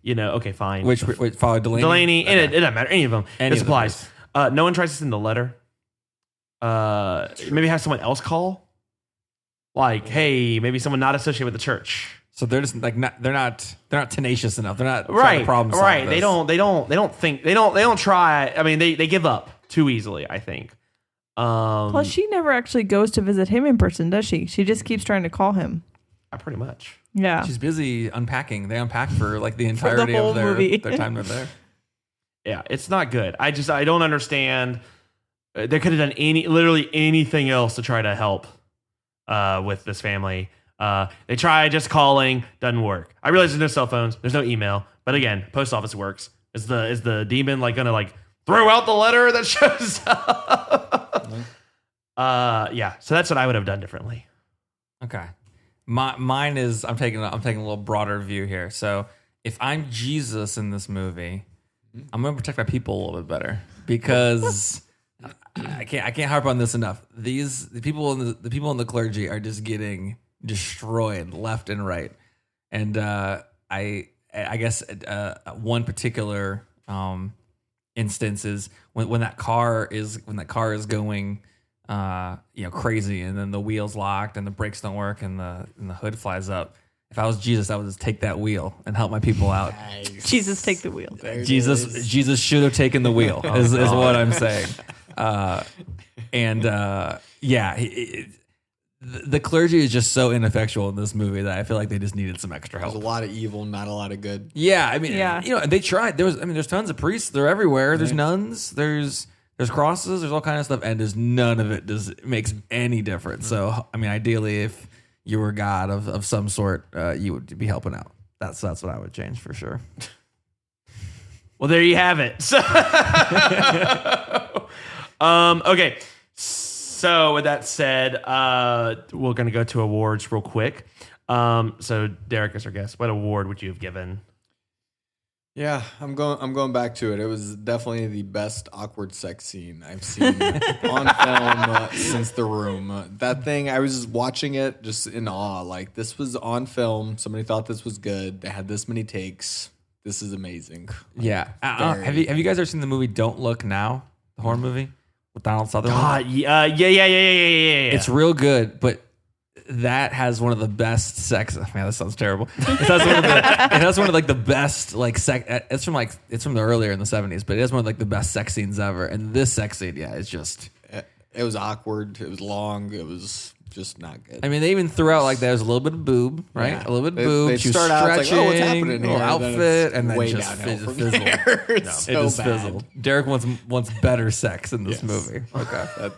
okay, fine. Which follow Delaney? Delaney, Okay. it doesn't matter. Any of them. Any This of them, applies. No one tries to send the letter. Maybe have someone else call. Like, hey, maybe someone not associated with the church. So they're just like they're not tenacious enough. They're not trying Right. to problem solve Right. this. They don't try. I mean, they give up too easily, I think. Plus, she never actually goes to visit him in person, does she? She just keeps trying to call him. Pretty much. Yeah. She's busy unpacking. They unpack for like the entirety whole of their movie. time they're there. Yeah, it's not good. I don't understand. They could have done literally anything else to try to help with this family. They try just calling, doesn't work. I realize there's no cell phones, there's no email, but again, post office works. Is the demon gonna throw out the letter that shows up? Yeah. So that's what I would have done differently. Okay. Mine is I'm taking a little broader view here. So if I'm Jesus in this movie, I'm gonna protect my people a little bit better because I can't harp on this enough. The people in the clergy are just getting destroyed left and right, and I guess one particular instance is when that car is going crazy, and then the wheel's locked and the brakes don't work and the hood flies up. If I was Jesus, I would just take that wheel and help my people out. Nice. Jesus, take the wheel. Jesus should have taken the wheel. is what I'm saying. The clergy is just so ineffectual in this movie that I feel like they just needed some extra help. There's a lot of evil, not a lot of good. Yeah, I mean, they tried. There's tons of priests. They're everywhere. There's nuns. There's crosses. There's all kind of stuff, and there's none of it makes any difference. So, I mean, ideally, if you were God of some sort, you would be helping out. That's what I would change for sure. Well, there you have it. So, okay. So with that said, we're going to go to awards real quick. So Derrick is our guest. What award would you have given? Yeah, I'm going back to it. It was definitely the best awkward sex scene I've seen on film since The Room. That thing, I was watching it just in awe. Like, this was on film. Somebody thought this was good. They had this many takes. This is amazing. Yeah. Have you guys ever seen the movie Don't Look Now? The horror movie with Donald Sutherland? God, yeah. It's real good, but that has one of the best sex. Man, that sounds terrible. It has one of the best It's from the earlier in the 70s, but it has one of the best sex scenes ever. And this sex scene, it's just. It was awkward. It was long. It was just not good. I mean, they even threw out there's a little bit of boob, right? Yeah. A little bit of boob. They She was start out stretching, like, what's happening here? little outfit, and then way just downhill from fizzled. there. It's It so just bad. fizzled. Derrick wants better sex in this Yes. movie. Okay.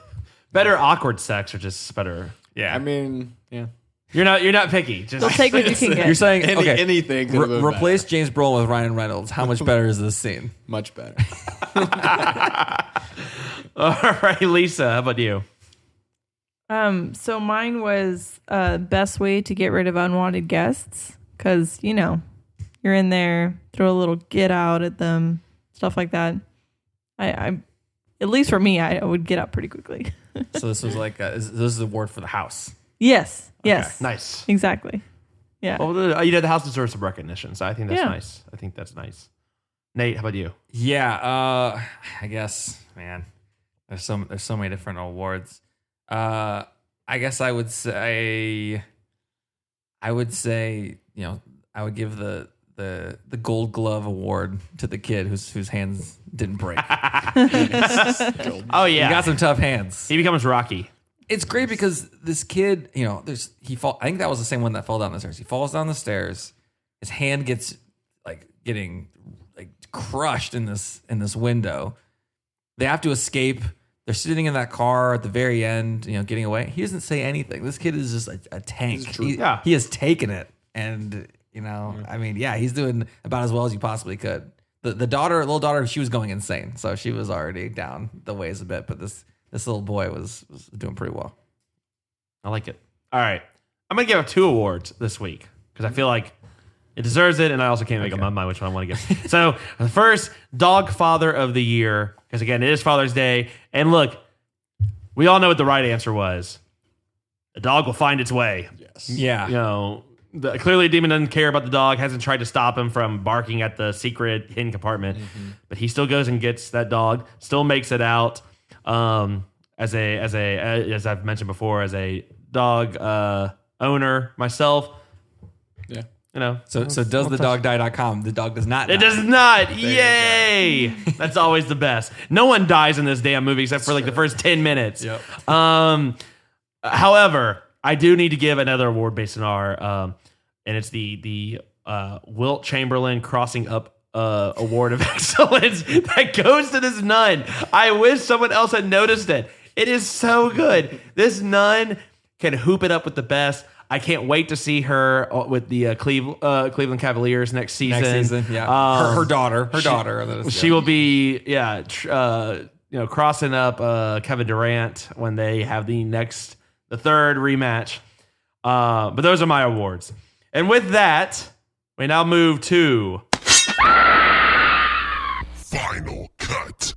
Better awkward sex or just better? Yeah. I mean, yeah. You're not picky. Just They'll take what you can get. You're saying anything could have been replace better. James Brolin with Ryan Reynolds. How much better is this scene? Much better. All right, Lisa, how about you? So mine was best way to get rid of unwanted guests, because you're in there, throw a little get out at them, stuff like that. I at least for me, I would get out pretty quickly. So this was this is the award for the house. Yes. Okay, nice. Exactly. Yeah. Well, the house deserves some recognition, so I think that's Yeah. nice. I think that's nice. Nate, how about you? Yeah, I guess, man, there's so many different awards. I guess I would say, I would give the Gold Glove Award to the kid whose hands didn't break. Oh yeah, He got some tough hands. He becomes Rocky. It's great because this kid, I think that was the same one that fell down the stairs. He falls down the stairs. His hand gets getting crushed in this window. They have to escape. They're sitting in that car at the very end, getting away. He doesn't say anything. This kid is just a tank. He has taken it. And, he's doing about as well as you possibly could. The little daughter, she was going insane. So she was already down the ways a bit. But this little boy was doing pretty well. I like it. All right. I'm going to give 2 awards this week because I feel like it deserves it, and I also can't make up my mind which one I want to give. So the first, Dog Father of the Year, because again, it is Father's Day. And look, we all know what the right answer was. A dog will find its way. Yes. Yeah. Clearly Demon doesn't care about the dog, hasn't tried to stop him from barking at the secret hidden compartment, but he still goes and gets that dog, still makes it out. As I've mentioned before, as a dog owner myself. Yeah. So does the dog die.com? The dog does not die. It does not. Yay. That's always the best. No one dies in this damn movie except for the first 10 minutes. Yep. However, I do need to give another award based on our, and it's the Wilt Chamberlain Crossing Up Award of Excellence that goes to this nun. I wish someone else had noticed it. It is so good. This nun can hoop it up with the best. I can't wait to see her with the Cleveland Cavaliers next season. Yeah. Her daughter. She will be, crossing up Kevin Durant when they have the third rematch. But those are my awards. And with that, we now move to Final Cut.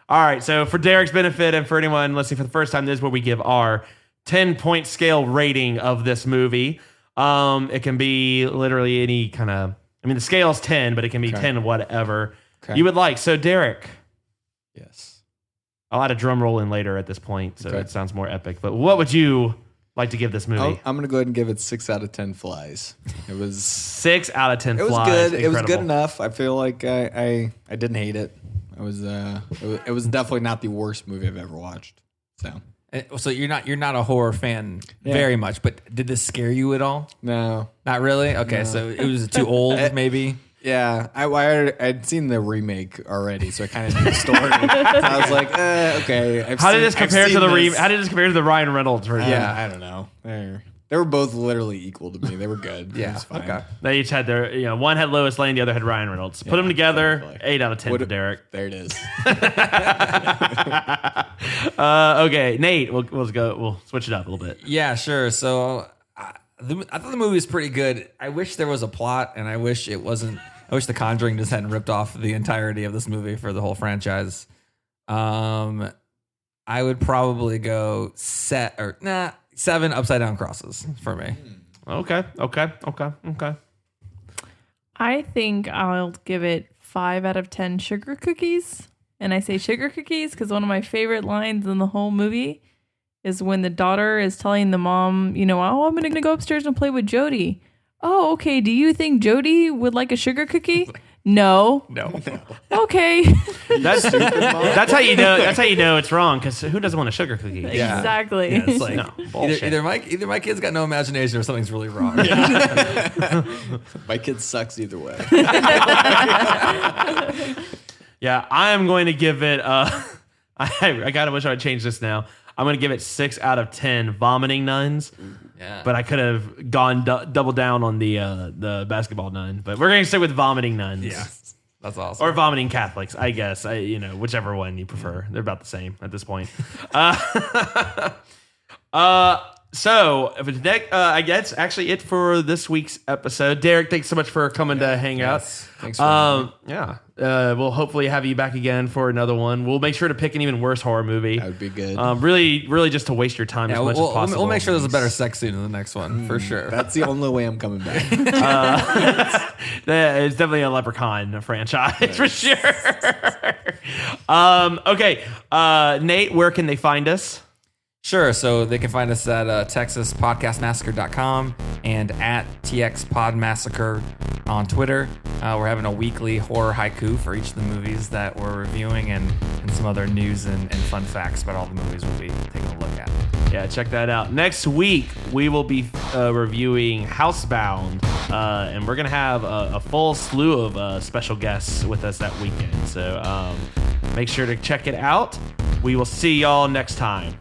All right, so for Derrick's benefit and for anyone listening for the first time, this is where we give our 10-point scale rating of this movie. It can be literally any kind of... the scale is 10, but it can be 10 whatever you would like. So, Derrick. Yes. I'll add a drum roll in later at this point, so it sounds more epic. But what would you like to give this movie? I'm going to go ahead and give it 6 out of 10 flies. It was... 6 out of 10 flies. It was good. Incredible. It was good enough. I feel like I didn't hate it. It was definitely not the worst movie I've ever watched. So you're not a horror fan very much, but did this scare you at all? No, not really. Okay, no. So it was too old, maybe. Yeah, I'd seen the remake already, so I kind of knew the story. So I was like, okay. How did this compare to the Ryan Reynolds version? I don't know. They were both literally equal to me. They were good. Yeah, it was fine. Okay. They each had their, one had Lois Lane, the other had Ryan Reynolds. Put them together, exactly. 8 out of 10 for Derrick. There it is. Okay, Nate, we'll switch it up a little bit. Yeah, sure. So I thought the movie was pretty good. I wish there was a plot, and I wish it wasn't. I wish The Conjuring just hadn't ripped off the entirety of this movie for the whole franchise. I would probably go 7 upside down crosses for me. Okay. I think I'll give it 5 out of 10 sugar cookies. And I say sugar cookies because one of my favorite lines in the whole movie is when the daughter is telling the mom, I'm going to go upstairs and play with Jody. Oh, okay. Do you think Jody would like a sugar cookie? No. Okay. That's how you know. That's how you know it's wrong. Because who doesn't want a sugar cookie? Yeah. Exactly. Yeah, it's like no, bullshit. either my kid's got no imagination or something's really wrong. My kid sucks either way. Yeah, I am going to give it. I gotta wish I would change this now. I'm going to give it 6 out of 10 vomiting nuns. Yeah. But I could have gone double down on the basketball nun. But we're going to stick with vomiting nuns. Yeah. That's awesome. Or vomiting Catholics, I guess. Whichever one you prefer. They're about the same at this point. So, I guess actually it for this week's episode. Derrick, thanks so much for coming to hang out. Thanks for having me. We'll hopefully have you back again for another one. We'll make sure to pick an even worse horror movie. That would be good. Really just to waste your time as much as possible. We'll make sure there's a better sex scene in the next one, for sure. That's the only way I'm coming back. It's definitely a Leprechaun franchise for sure. Okay. Nate, where can they find us? Sure. So they can find us at TEXASPODCASTMASSACRE.com and at TXPodMassacre on Twitter. We're having a weekly horror haiku for each of the movies that we're reviewing and some other news and fun facts about all the movies we'll be taking a look at. Yeah, check that out. Next week, we will be reviewing Housebound, and we're going to have a full slew of special guests with us that weekend. So Make sure to check it out. We will see y'all next time.